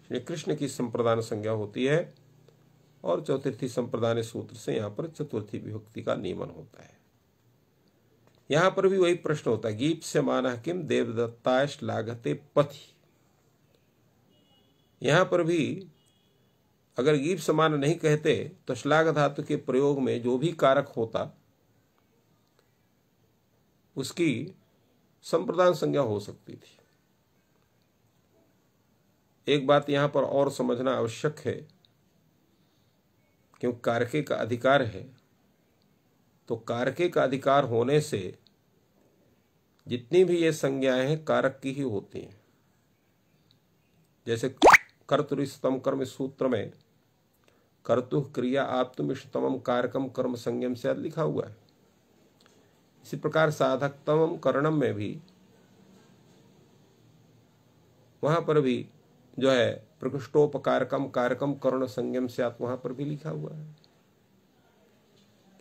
Speaker 1: कृष्ण की संप्रदान संज्ञा होती है। और चतुर्थी संप्रदान सूत्र से यहाँ पर चतुर्थी विभक्ति का नियमन होता है। यहां पर भी वही प्रश्न होता है, गीप से माना किम देवदत्ताय श्लाघते पथि। यहां पर भी अगर गीप समान नहीं कहते तो श्लाघ धातु के प्रयोग में जो भी कारक होता उसकी संप्रदान संज्ञा हो सकती थी। एक बात यहां पर और समझना आवश्यक है, क्योंकि कारके का अधिकार है, तो कारके का अधिकार होने से जितनी भी ये संज्ञाएं हैं कारक की ही होती हैं। जैसे कर्तुरिष्टतम कर्म सूत्र में कर्तु क्रिया आप्तुम इष्टतमम कारकम कर्म संज्ञम से लिखा हुआ है। इसी प्रकार साधकतम करणम में भी वहां पर भी जो है प्रकृष्टोपकारकम कारकम कर्ण संज्ञम से वहां पर भी लिखा हुआ है।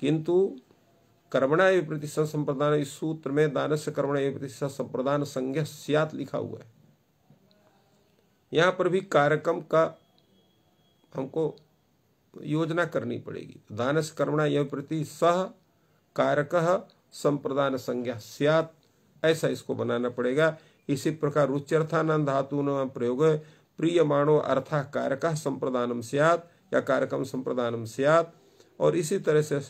Speaker 1: किंतु कर्मणा एव प्रतिशत संप्रदान, इस सूत्र में दानस्य कर्मणा एव प्रतिशत संप्रदान संज्ञा स्यात् लिखा हुआ है। यहां पर भी कारकम का हमको योजना करनी पड़ेगी। दानस्य कर्मणा एव प्रति सह कारकः संप्रदान संज्ञा स्यात्, ऐसा इसको बनाना पड़ेगा। इसी प्रकार रुच्यर्थानंद धातु न प्रयोग प्रियमाणो अर्थः कारकः संप्रदानम स्यात् या कारकम संप्रदानम स्यात्। और इसी तरह से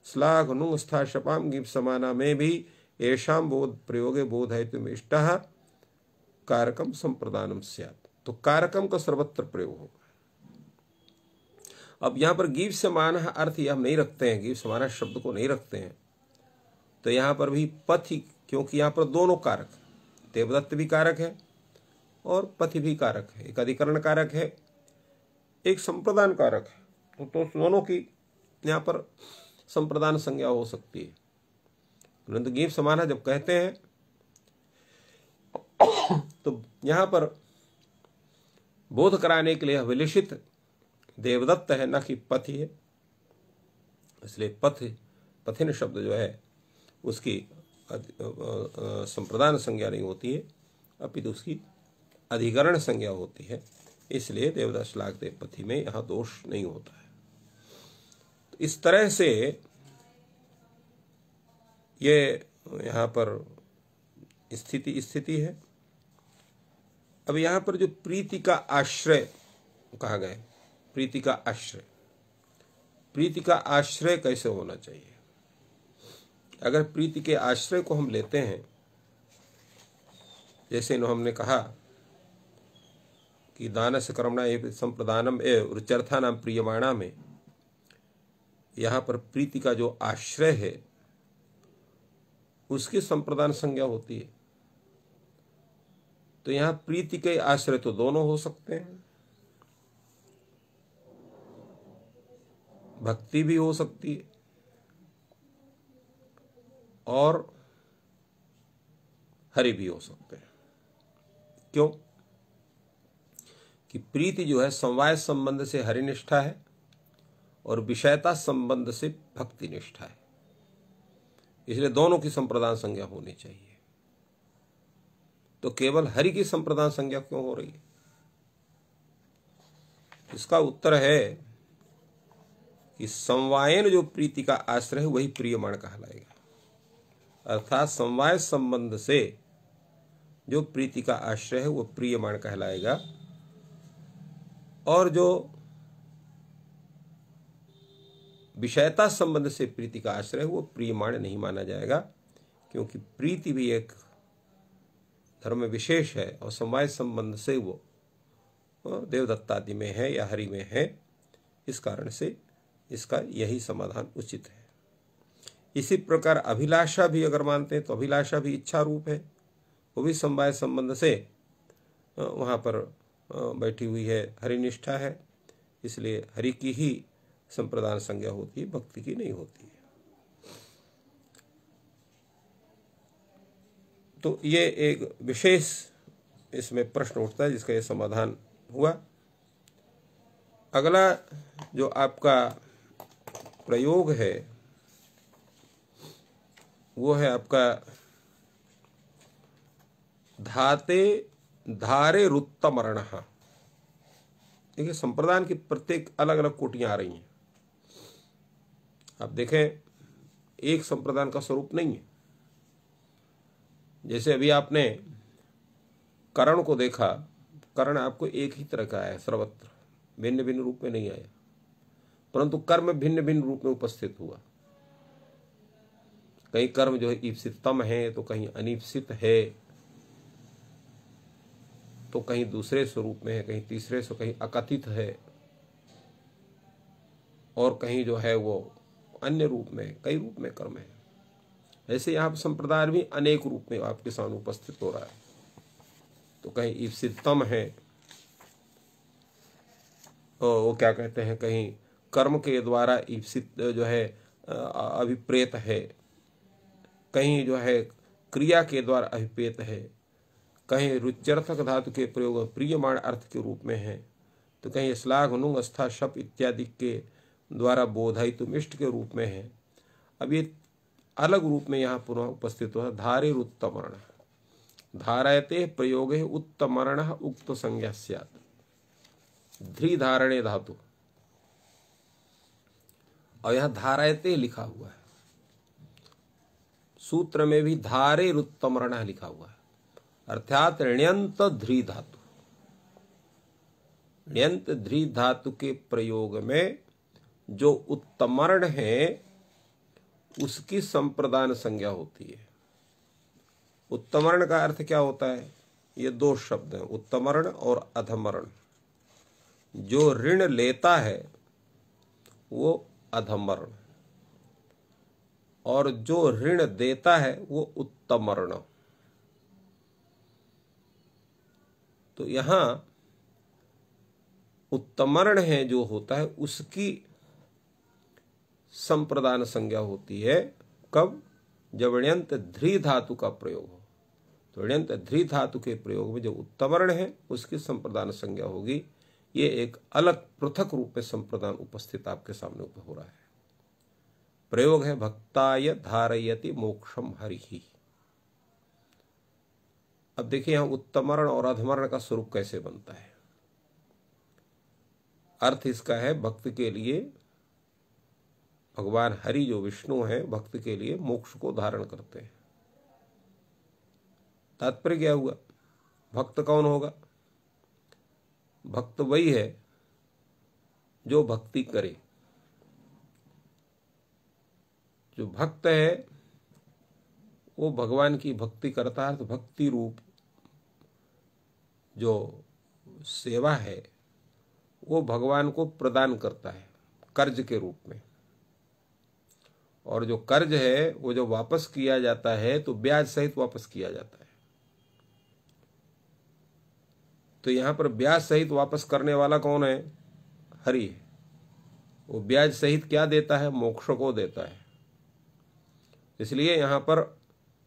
Speaker 1: श्लाघ नुंग स्था शपाम गीप समाना में भी येषां बोध प्रयोगे बोधयितुम इष्टः कारकम संप्रदानम स्यात्। तो कारकम का सर्वत्र प्रयोग होगा। अब यहां पर गीप समान अर्थ हम नहीं रखते हैं, गीप समान शब्द को नहीं रखते हैं, तो यहां पर भी पथि, क्योंकि यहां पर दोनों कारक, देवदत्त भी कारक है और पथि भी कारक है। एक अधिकरण कारक है, एक संप्रदान कारक है। तो दोनों की यहाँ पर संप्रदान संज्ञा हो सकती है। परंतु गीप समान जब कहते हैं तो यहाँ पर बोध कराने के लिए अभिलषित देवदत्त है, न कि पथि है। इसलिए पथिन शब्द जो है उसकी संप्रदान संज्ञा नहीं होती है, अपितु उसकी अधिकरण संज्ञा होती है। इसलिए देवदत्त श्लाघते पथि में यहां दोष नहीं होता है। तो इस तरह से ये यहां पर स्थिति है। अब यहां पर जो प्रीति का आश्रय कहा गया, प्रीति का आश्रय, प्रीति का आश्रय कैसे होना चाहिए। अगर प्रीति के आश्रय को हम लेते हैं, जैसे हमने कहा कि दानस्य कर्मणा एव संप्रदानम एव रुच्यर्थानां प्रीयमाणा में यहाँ पर प्रीति का जो आश्रय है उसकी संप्रदान संज्ञा होती है। तो यहाँ प्रीति के आश्रय तो दोनों हो सकते हैं, भक्ति भी हो सकती है और हरि भी हो सकते हैं। क्यों? कि प्रीति जो है समवाय संबंध से हरिनिष्ठा है और विषयता संबंध से भक्ति निष्ठा है, इसलिए दोनों की संप्रदान संज्ञा होनी चाहिए। तो केवल हरि की संप्रदान संज्ञा क्यों हो रही है? इसका उत्तर है कि समवायन जो प्रीति का आश्रय है वही प्रियमाण कहलाएगा। अर्थात समवाय संबंध से जो प्रीति का आश्रय है वो प्रियमाण कहलाएगा, और जो विषयता संबंध से प्रीति का आश्रय है वो प्रियमाण नहीं माना जाएगा, क्योंकि प्रीति भी एक धर्म विशेष है और समवाय संबंध से वो देवदत्तादि में है या हरि में है। इस कारण से इसका यही समाधान उचित है। इसी प्रकार अभिलाषा भी अगर मानते हैं तो अभिलाषा भी इच्छा रूप है, वो भी समवाय संबंध से वहाँ पर बैठी हुई है, हरिनिष्ठा है, इसलिए हरि की ही संप्रदान संज्ञा होती है, भक्ति की नहीं होती है। तो ये एक विशेष इसमें प्रश्न उठता है जिसका ये समाधान हुआ। अगला जो आपका प्रयोग है वो है आपका धाते धारे रुत्तमर्ण। देखिए संप्रदान की प्रत्येक अलग अलग कोटियां आ रही हैं। आप देखें एक संप्रदान का स्वरूप नहीं है। जैसे अभी आपने करण को देखा, करण आपको एक ही तरह का आया, सर्वत्र भिन्न भिन्न रूप में नहीं आया, परंतु कर्म भिन्न भिन्न रूप में उपस्थित हुआ। कहीं कर्म जो है ईप्सितम है तो कहीं अनीप्सित है, तो कहीं दूसरे स्वरूप में है, कहीं तीसरे से, कहीं अकथित है, और कहीं जो है वो अन्य रूप में, कई रूप में कर्म है। ऐसे यहाँ पर संप्रदाय भी अनेक रूप में आपके सामने उपस्थित हो रहा है। तो कहीं ईप्सितम है, तो वो क्या कहते हैं, कहीं कर्म के द्वारा ईप्सित जो है अभिप्रेत है, कहीं जो है क्रिया के द्वारा अभिप्रेत है, कहीं रुच्यर्थक धातु के प्रयोग प्रियमाण अर्थ के रूप में है, तो कहीं श्लाघ नुंग अस्था शप इत्यादि के द्वारा बोधायितुम इष्ट के रूप में है। अब ये अलग रूप में यहाँ पुनः उपस्थित हुआ। धारे उत्तमर्ण, धारयते प्रयोग उत्तमर्ण उक्त संज्ञा स्यात्। ध्री धारणे धातु, और यहाँ धारयते लिखा हुआ है, सूत्र में भी धारे उत्तमर्ण लिखा हुआ है, अर्थात ण्यंत ध्री धातु। ण्यंत ध्री धातु के प्रयोग में जो उत्तमर्ण है उसकी संप्रदान संज्ञा होती है। उत्तमर्ण का अर्थ क्या होता है? ये दो शब्द हैं, उत्तमर्ण और अधमर्ण। जो ऋण लेता है वो अधमर्ण, और जो ऋण देता है वो उत्तमर्ण। तो यहां उत्तमर्ण है जो होता है उसकी संप्रदान संज्ञा होती है। कब? जब ण्यंत ध्री धातु का प्रयोग हो। तो ण्यंत ध्री धातु के प्रयोग में जो उत्तमर्ण है उसकी संप्रदान संज्ञा होगी। ये एक अलग पृथक रूप में संप्रदान उपस्थित आपके सामने हो रहा है। प्रयोग है भक्ताय धारयति मोक्षम हरिहि। अब देखिए यहां उत्तमर्ण और अधमर्ण का स्वरूप कैसे बनता है। अर्थ इसका है भक्त के लिए भगवान हरि जो विष्णु है भक्त के लिए मोक्ष को धारण करते हैं। तात्पर्य क्या हुआ? भक्त कौन होगा? भक्त वही है जो भक्ति करे। जो भक्त है वो भगवान की भक्ति करता है, तो भक्ति रूप जो सेवा है वो भगवान को प्रदान करता है कर्ज के रूप में। और जो कर्ज है वो जो वापस किया जाता है तो ब्याज सहित वापस किया जाता है। तो यहां पर ब्याज सहित वापस करने वाला कौन है? हरि है। वो ब्याज सहित क्या देता है? मोक्ष को देता है। इसलिए यहां पर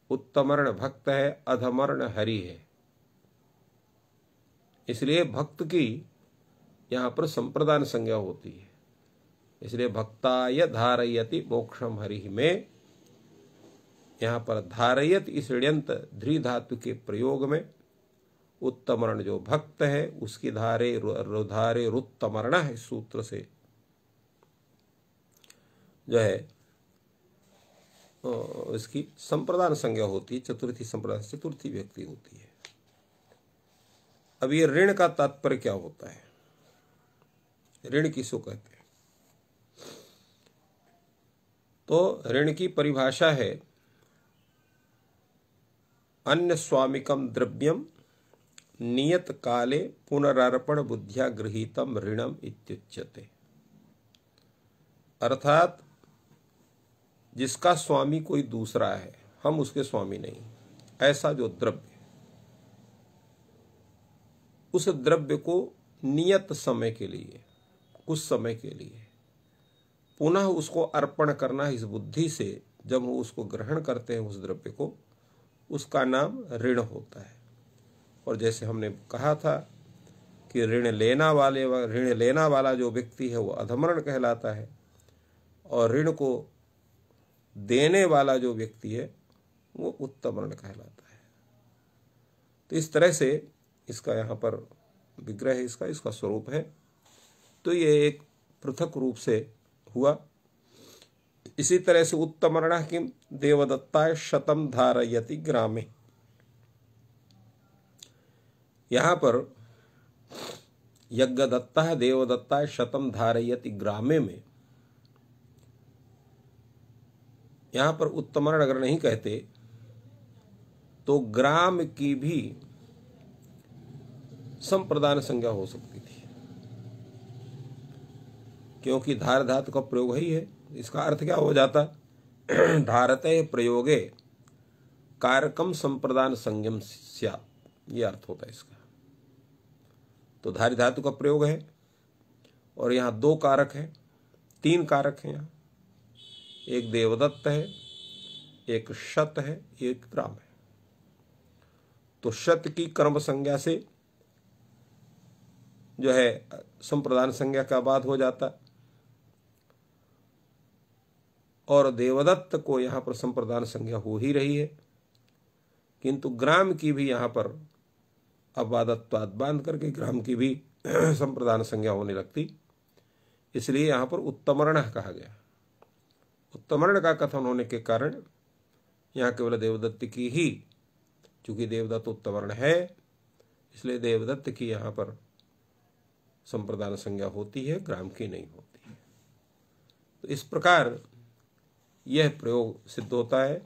Speaker 1: उत्तमर्ण भक्त है, अधमर्ण हरि है। इसलिए भक्त की यहां पर संप्रदान संज्ञा होती है। इसलिए भक्ताय धारयति मोक्षम हरि में यहां पर धारयत इस ऋण्यंत ध्री धातु के प्रयोग में उत्तमर्ण जो भक्त है उसकी धारे रुत्तमर्ण है सूत्र से जो है इसकी संप्रदान संज्ञा होती है। चतुर्थी संप्रदान चतुर्थी व्यक्ति होती है। अब ये ऋण का तात्पर्य क्या होता है? ऋण किसको कहते हैं? तो ऋण की परिभाषा है अन्य स्वामिकम द्रव्यम नियत काले पुनरार्पण बुद्धिया गृहीतम ऋणम इत्युच्यते। अर्थात जिसका स्वामी कोई दूसरा है, हम उसके स्वामी नहीं, ऐसा जो द्रव्य, उस द्रव्य को नियत समय के लिए, कुछ समय के लिए पुनः उसको अर्पण करना इस बुद्धि से, जब वो उसको ग्रहण करते हैं उस द्रव्य को, उसका नाम ऋण होता है। और जैसे हमने कहा था कि ऋण लेना वाला जो व्यक्ति है वो अधमर्ण कहलाता है, और ऋण को देने वाला जो व्यक्ति है वो उत्तमर्ण कहलाता है। तो इस तरह से इसका यहाँ पर विग्रह है, इसका स्वरूप है। तो ये एक पृथक रूप से हुआ। इसी तरह से उत्तमर्ण किम देवदत्ताय शतम धारयति ग्रामे, यहां पर यज्ञदत्ता देवदत्ताय शतम धारयति ग्रामे में यहां पर उत्तमर्ण अगर नहीं कहते तो ग्राम की भी संप्रदान संज्ञा हो सकती थी, क्योंकि धार धातु का प्रयोग ही है। इसका अर्थ क्या हो जाता? धारते प्रयोगे कारकम संप्रदान संज्ञम स्यात्, ये अर्थ होता है इसका। तो धारी धातु का प्रयोग है और यहाँ दो कारक है, तीन कारक हैं यहाँ, एक देवदत्त है, एक शत है, एक ग्राम है। तो शत की कर्म संज्ञा से जो है संप्रदान संज्ञा का बाद हो जाता, और देवदत्त को यहां पर संप्रदान संज्ञा हो ही रही है, किंतु ग्राम की भी यहां पर अबादत्वाद बांध करके ग्राम की भी संप्रदान संज्ञा होने लगती। इसलिए यहां पर उत्तमर्ण कहा गया। उत्तमर्ण का कथन होने के कारण यहाँ केवल देवदत्त की ही, चूंकि देवदत्त उत्तमर्ण है इसलिए देवदत्त की यहाँ पर संप्रदान संज्ञा होती है, ग्राम की नहीं होती है। तो इस प्रकार यह प्रयोग सिद्ध होता है।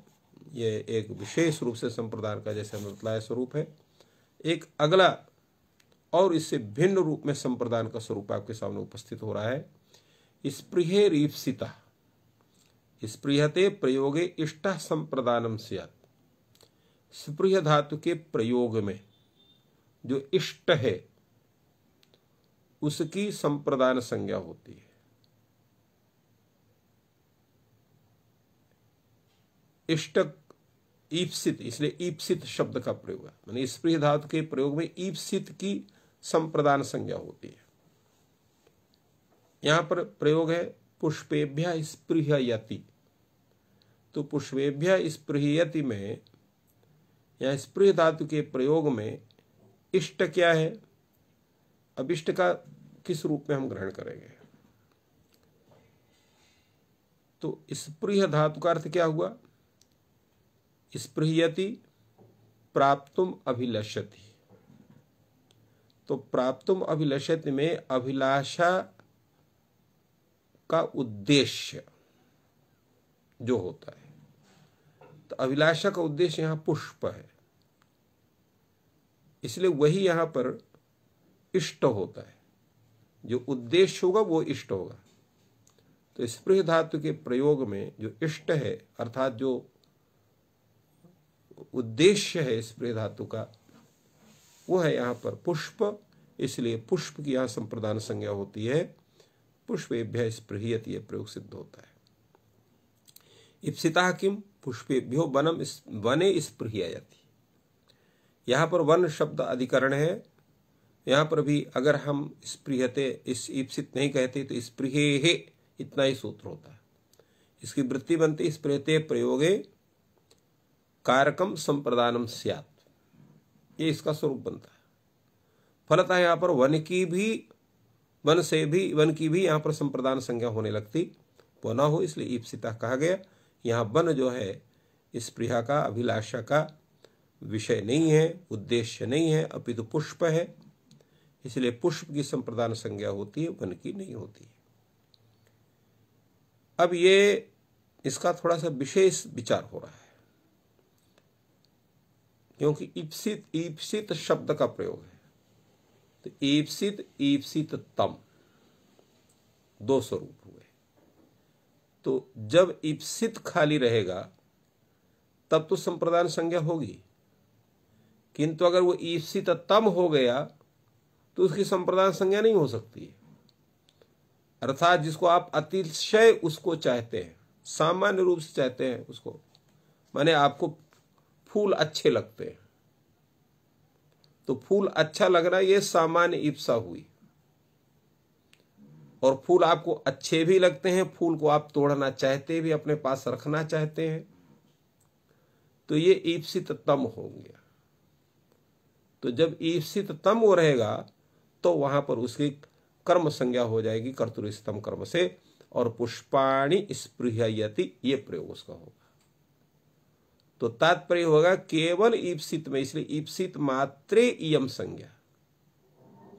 Speaker 1: यह एक विशेष रूप से संप्रदान का, जैसे हमने बतलाया, स्वरूप है। एक अगला और इससे भिन्न रूप में संप्रदान का स्वरूप आपके सामने उपस्थित हो रहा है। स्पृहे रीप्सिता, स्पृहते प्रयोगे इष्ट संप्रदानम स्यात्। स्पृह धातु के प्रयोग में जो इष्ट है उसकी संप्रदान संज्ञा होती है। इष्ट ईप्सित, इसलिए ईप्सित शब्द का प्रयोग है, माने स्पृह धातु के प्रयोग में ईप्सित की संप्रदान संज्ञा होती है। यहां पर प्रयोग है पुष्पेभ्य स्पृहयति। तो पुष्पेभ्य स्पृहयति में या स्पृह धातु के प्रयोग में इष्ट क्या है? अब इष्ट का किस रूप में हम ग्रहण करेंगे? तो स्पृह धातु का अर्थ क्या हुआ? स्पृहयति प्राप्तुम अभिलषति। तो प्राप्तुम अभिलषति में अभिलाषा का उद्देश्य जो होता है। तो अभिलाषा का उद्देश्य यहाँ पुष्प है, इसलिए वही यहाँ पर इष्ट होता है। जो उद्देश्य होगा वो इष्ट होगा। तो स्पृह धातु के प्रयोग में जो इष्ट है अर्थात जो उद्देश्य है स्पृह धातु का, वो है यहाँ पर पुष्प। इसलिए पुष्प की यहाँ संप्रदान संज्ञा होती है। पुष्पेभ्यः स्पृह्यति, यह प्रयोग सिद्ध होता है। इप्सिता किम पुष्पेभ्यो वनम वने स्पृह्यति। यहाँ पर वन शब्द अधिकरण है। यहाँ पर भी अगर हम स्पृह्यते इस ईप्सित नहीं कहते तो स्पृहे इतना ही सूत्र होता है। इसकी वृत्ति बनती स्पृहते प्रयोगे कारकम संप्रदानम स्यात्, ये इसका स्वरूप बनता है। फलतः यहाँ पर वन की भी यहाँ पर संप्रदान संज्ञा होने लगती, वो ना हो इसलिए ईप्सिता कहा गया। यहाँ वन जो है स्पृहा का, अभिलाषा का विषय नहीं है, उद्देश्य नहीं है, अपितु पुष्प है। इसलिए पुष्प की संप्रदान संज्ञा होती है, वन की नहीं होती है। अब ये इसका थोड़ा सा विशेष विचार हो रहा है, क्योंकि ईप्सित शब्द का प्रयोग है। तो ईप्सित तम दो स्वरूप हुए। तो जब ईप्सित खाली रहेगा तब तो संप्रदान संज्ञा होगी, किंतु अगर वो ईप्सित तम हो गया तो उसकी संप्रदान संज्ञा नहीं हो सकती है। अर्थात जिसको आप अतिशय उसको चाहते हैं, सामान्य रूप से चाहते हैं उसको, माने आपको फूल अच्छे लगते हैं, तो फूल अच्छा लगना ये सामान्य ईप्सा हुई। और फूल आपको अच्छे भी लगते हैं, फूल को आप तोड़ना चाहते भी, अपने पास रखना चाहते हैं, तो ये ईप्सित तम हो गया। तो जब ईप्सित तम हो रहेगा तो वहां पर उसकी कर्म संज्ञा हो जाएगी कर्तृस्तम कर्म से, और पुष्पाणि स्पृह्यति ये प्रयोग उसका होगा। तो तात्पर्य होगा केवल ईप्सित में, इसलिए ईप्सित मात्रे इयम संज्ञा,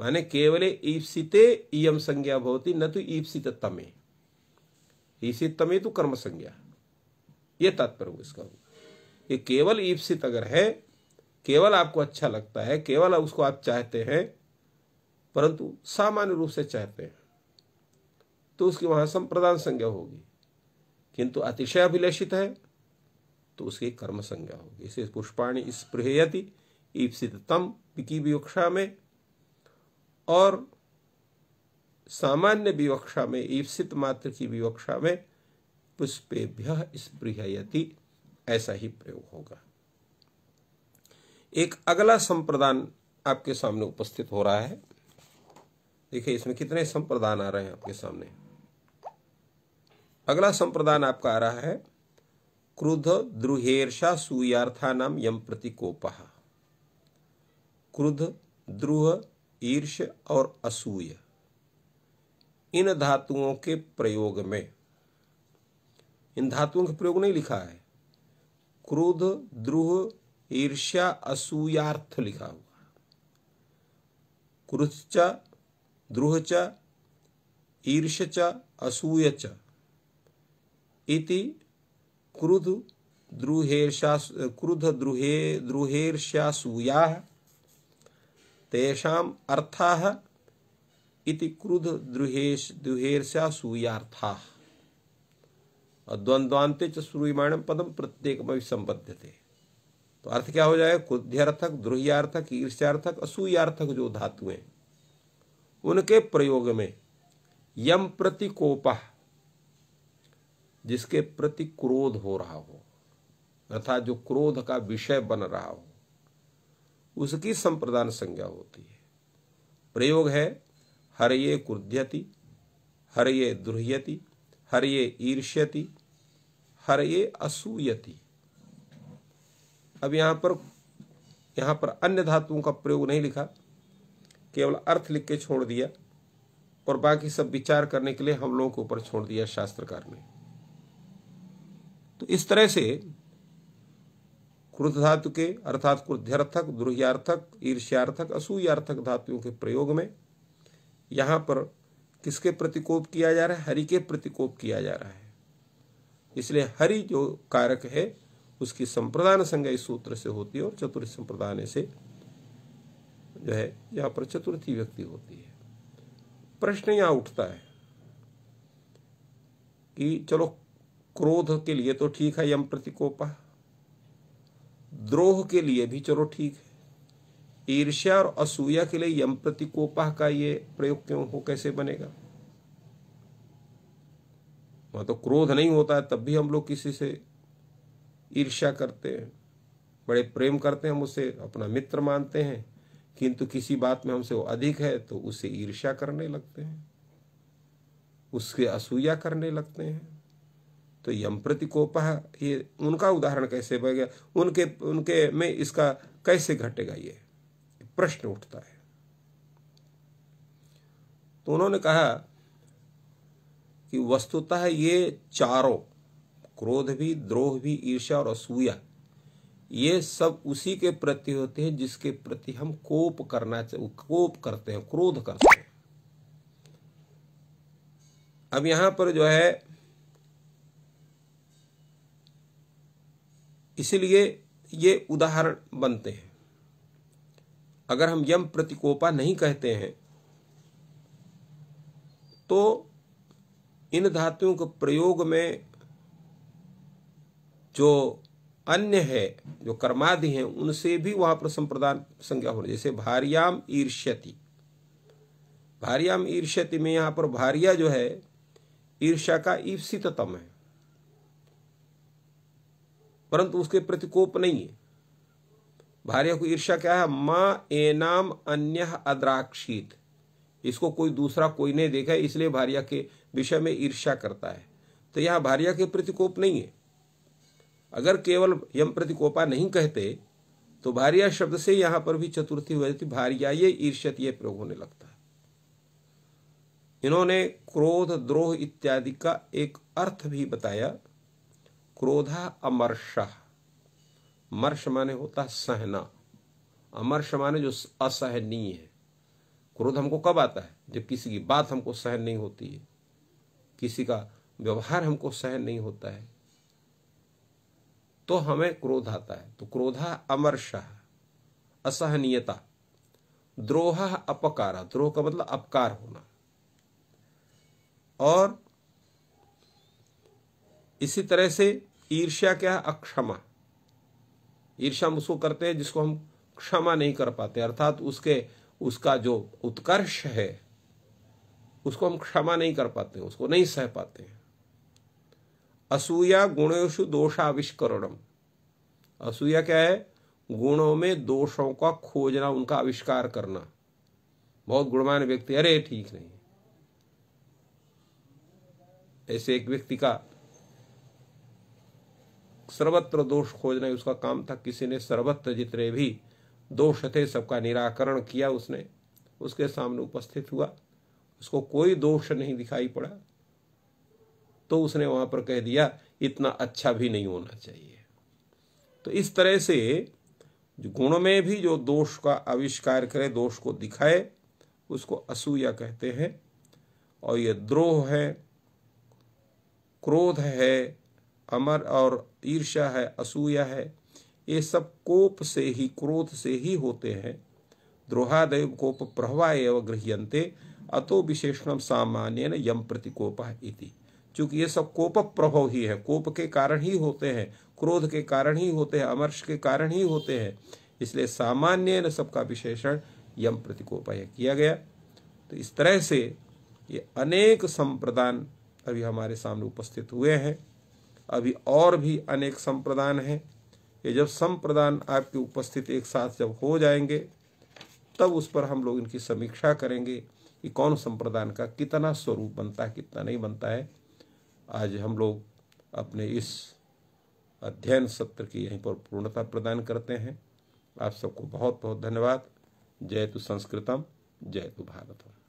Speaker 1: माने केवल ईप्सिते इयम संज्ञा भवति, न तो ईप्सित तमे। ईप्सित तमे तो कर्म संज्ञा, ये तात्पर्य इसका होगा। ये केवल ईप्सित अगर है, केवल आपको अच्छा लगता है, केवल उसको आप चाहते हैं, परंतु सामान्य रूप से चाहते हैं, तो उसकी वहां संप्रदान संज्ञा होगी। किंतु अतिशय अभिलषित है तो उसकी कर्म संज्ञा होगी। इसे पुष्पाणि स्पृहयति ईप्सित तम की विवक्षा में, और सामान्य विवक्षा में ईप्सित मात्र की विवक्षा में पुष्पेभ्यः स्पृहयति, ऐसा ही प्रयोग होगा। एक अगला संप्रदान आपके सामने उपस्थित हो रहा है। देखिए इसमें कितने संप्रदान आ रहे हैं आपके सामने। अगला संप्रदान आपका आ रहा है क्रुद्ध द्रुहेर्षा सूयार्थानाम यम प्रतिकोपः। क्रुद्ध, द्रुह, ईर्ष और असूय, इन धातुओं के प्रयोग में, इन धातुओं के प्रयोग नहीं लिखा है, क्रोध, द्रुह, ईर्ष्या, असूयार्थ लिखा हुआ। क्रुश्च, द्रुहच, ईर्ष्यच, असूयच इति क्रुद्ध द्रुहेर्ष्यासूयाः तेषाम् अर्थाः इति क्रुद्ध द्रुहेर्ष्यासूयार्थाः। द्वंद्वान्ते च श्रूयमाणं पदम प्रत्येकमपि संबध्यते। तो अर्थ क्या हो जाएगा? क्रुद्ध्यार्थक, द्रुह्यार्थक, ईर्ष्यार्थक, असूयार्थक जो धातुएं, उनके प्रयोग में यम प्रतिकोपः, जिसके प्रति क्रोध हो रहा हो, अर्थात जो क्रोध का विषय बन रहा हो, उसकी संप्रदान संज्ञा होती है। प्रयोग है हरये क्रुध्यति, हरये द्रुह्यति, हरये ईर्ष्यति, हरये असूयति। अब यहां पर अन्य धातुओं का प्रयोग नहीं लिखा, केवल अर्थ लिख के छोड़ दिया, और बाकी सब विचार करने के लिए हम लोगों के ऊपर छोड़ दिया शास्त्रकार ने। तो इस तरह से क्रुद्ध धातु के अर्थात क्रुद्ध्यर्थक, द्रुह्यार्थक, ईर्ष्यार्थक, असूयार्थक धातुओं के प्रयोग में यहां पर किसके प्रतिकोप किया जा रहा है? हरि के प्रतिकोप किया जा रहा है। इसलिए हरि जो कारक है उसकी संप्रदान संज्ञा इस सूत्र से होती है और चतुर्थ संप्रदान से जो है यहाँ पर चतुर्थी व्यक्ति होती है। प्रश्न यहाँ उठता है कि चलो क्रोध के लिए तो ठीक है यम प्रतिकोपा, द्रोह के लिए भी चलो ठीक है, ईर्ष्या और असूया के लिए यम प्रतिकोपा का ये प्रयोग क्यों हो, कैसे बनेगा? वहां तो क्रोध नहीं होता है तब भी हम लोग किसी से ईर्ष्या करते हैं, बड़े प्रेम करते हैं, हम उसे अपना मित्र मानते हैं, किंतु किसी बात में हमसे वो अधिक है तो उसे ईर्ष्या करने लगते हैं, उसके असूया करने लगते हैं। तो यम प्रतिकोपा ये उनका उदाहरण कैसे बनेगा, उनके में इसका कैसे घटेगा, ये प्रश्न उठता है। तो उन्होंने कहा कि वस्तुतः ये चारों, क्रोध भी, द्रोह भी, ईर्ष्या और असूया, ये सब उसी के प्रति होते हैं जिसके प्रति हम कोप करते हैं, क्रोध करते हैं। अब यहां पर जो है इसलिए ये उदाहरण बनते हैं। अगर हम यम प्रतिकोपा नहीं कहते हैं तो इन धातुओं के प्रयोग में जो अन्य है, जो कर्मादि हैं, उनसे भी वहां पर संप्रदान संज्ञा हो रही। जैसे भार्याम ईर्ष्यति, भार्याम ईर्ष्यति में यहां पर भार्या जो है ईर्ष्या का ईप्सिततम है, परंतु उसके प्रतिकोप नहीं है। भार्या को ईर्ष्या क्या है? माँ एनाम अन्य अद्राक्षित, इसको कोई दूसरा कोई नहीं देखा इसलिए भार्या के विषय में ईर्ष्या करता है। तो यह भार्या के प्रतिकोप नहीं है। अगर केवल यम प्रतिकोपा नहीं कहते तो भार्या शब्द से यहां पर भी चतुर्थी हो जाती, भार्या ये ईर्ष्यत ये प्रयोग होने लगता है। इन्होंने क्रोध, द्रोह इत्यादि का एक अर्थ भी बताया। क्रोधा अमर्षः, मर्ष माने होता सहना, अमर्ष माने जो असहनीय है। क्रोध हमको कब आता है? जब किसी की बात हमको सहन नहीं होती है, किसी का व्यवहार हमको सहन नहीं होता है, तो हमें क्रोध आता है। तो क्रोधा अमर्षः, असहनीयता। द्रोह अपकारा, द्रोह का मतलब अपकार होना। और इसी तरह से ईर्ष्या क्या है? अक्षमा। ईर्ष्या हम उसको करते हैं जिसको हम क्षमा नहीं कर पाते, अर्थात उसका जो उत्कर्ष है उसको हम क्षमा नहीं कर पाते, उसको नहीं सह पाते। असूया गुणेषु दोषाविष्करणम, असूया क्या है? गुणों में दोषों का खोजना, उनका आविष्कार करना। बहुत गुणवान व्यक्ति, अरे ठीक नहीं, ऐसे एक व्यक्ति का सर्वत्र दोष खोजना ही उसका काम था। किसी ने सर्वत्र जितने भी दोष थे सबका निराकरण किया, उसने उसके सामने उपस्थित हुआ, उसको कोई दोष नहीं दिखाई पड़ा, तो उसने वहां पर कह दिया इतना अच्छा भी नहीं होना चाहिए। तो इस तरह से जो गुण में भी जो दोष का आविष्कार करे, दोष को दिखाए, उसको असूया कहते हैं। और ये द्रोह है, क्रोध है, अमर और ईर्ष्या है, असूया है, ये सब कोप से ही, क्रोध से ही होते हैं। द्रोहादय कोप प्रभवा एवं गृह्यन्ते अतो विशेषणम सामान्येन यम प्रतिकोपः इति। चूंकि ये सब कोप प्रभव ही है, कोप के कारण ही होते हैं, क्रोध के कारण ही होते हैं, अमर्ष के कारण ही होते हैं, इसलिए सामान्येन सबका विशेषण यम प्रतिकोपः किया गया। तो इस तरह से ये अनेक संप्रदान अभी हमारे सामने उपस्थित हुए हैं। अभी और भी अनेक संप्रदान हैं। ये जब संप्रदान आपकी उपस्थित एक साथ जब हो जाएंगे तब उस पर हम लोग इनकी समीक्षा करेंगे कि कौन संप्रदान का कितना स्वरूप बनता है, कितना नहीं बनता है। आज हम लोग अपने इस अध्ययन सत्र की यहीं पर पूर्णता प्रदान करते हैं। आप सबको बहुत बहुत धन्यवाद। जय तु संस्कृतम, जय तु भारतम।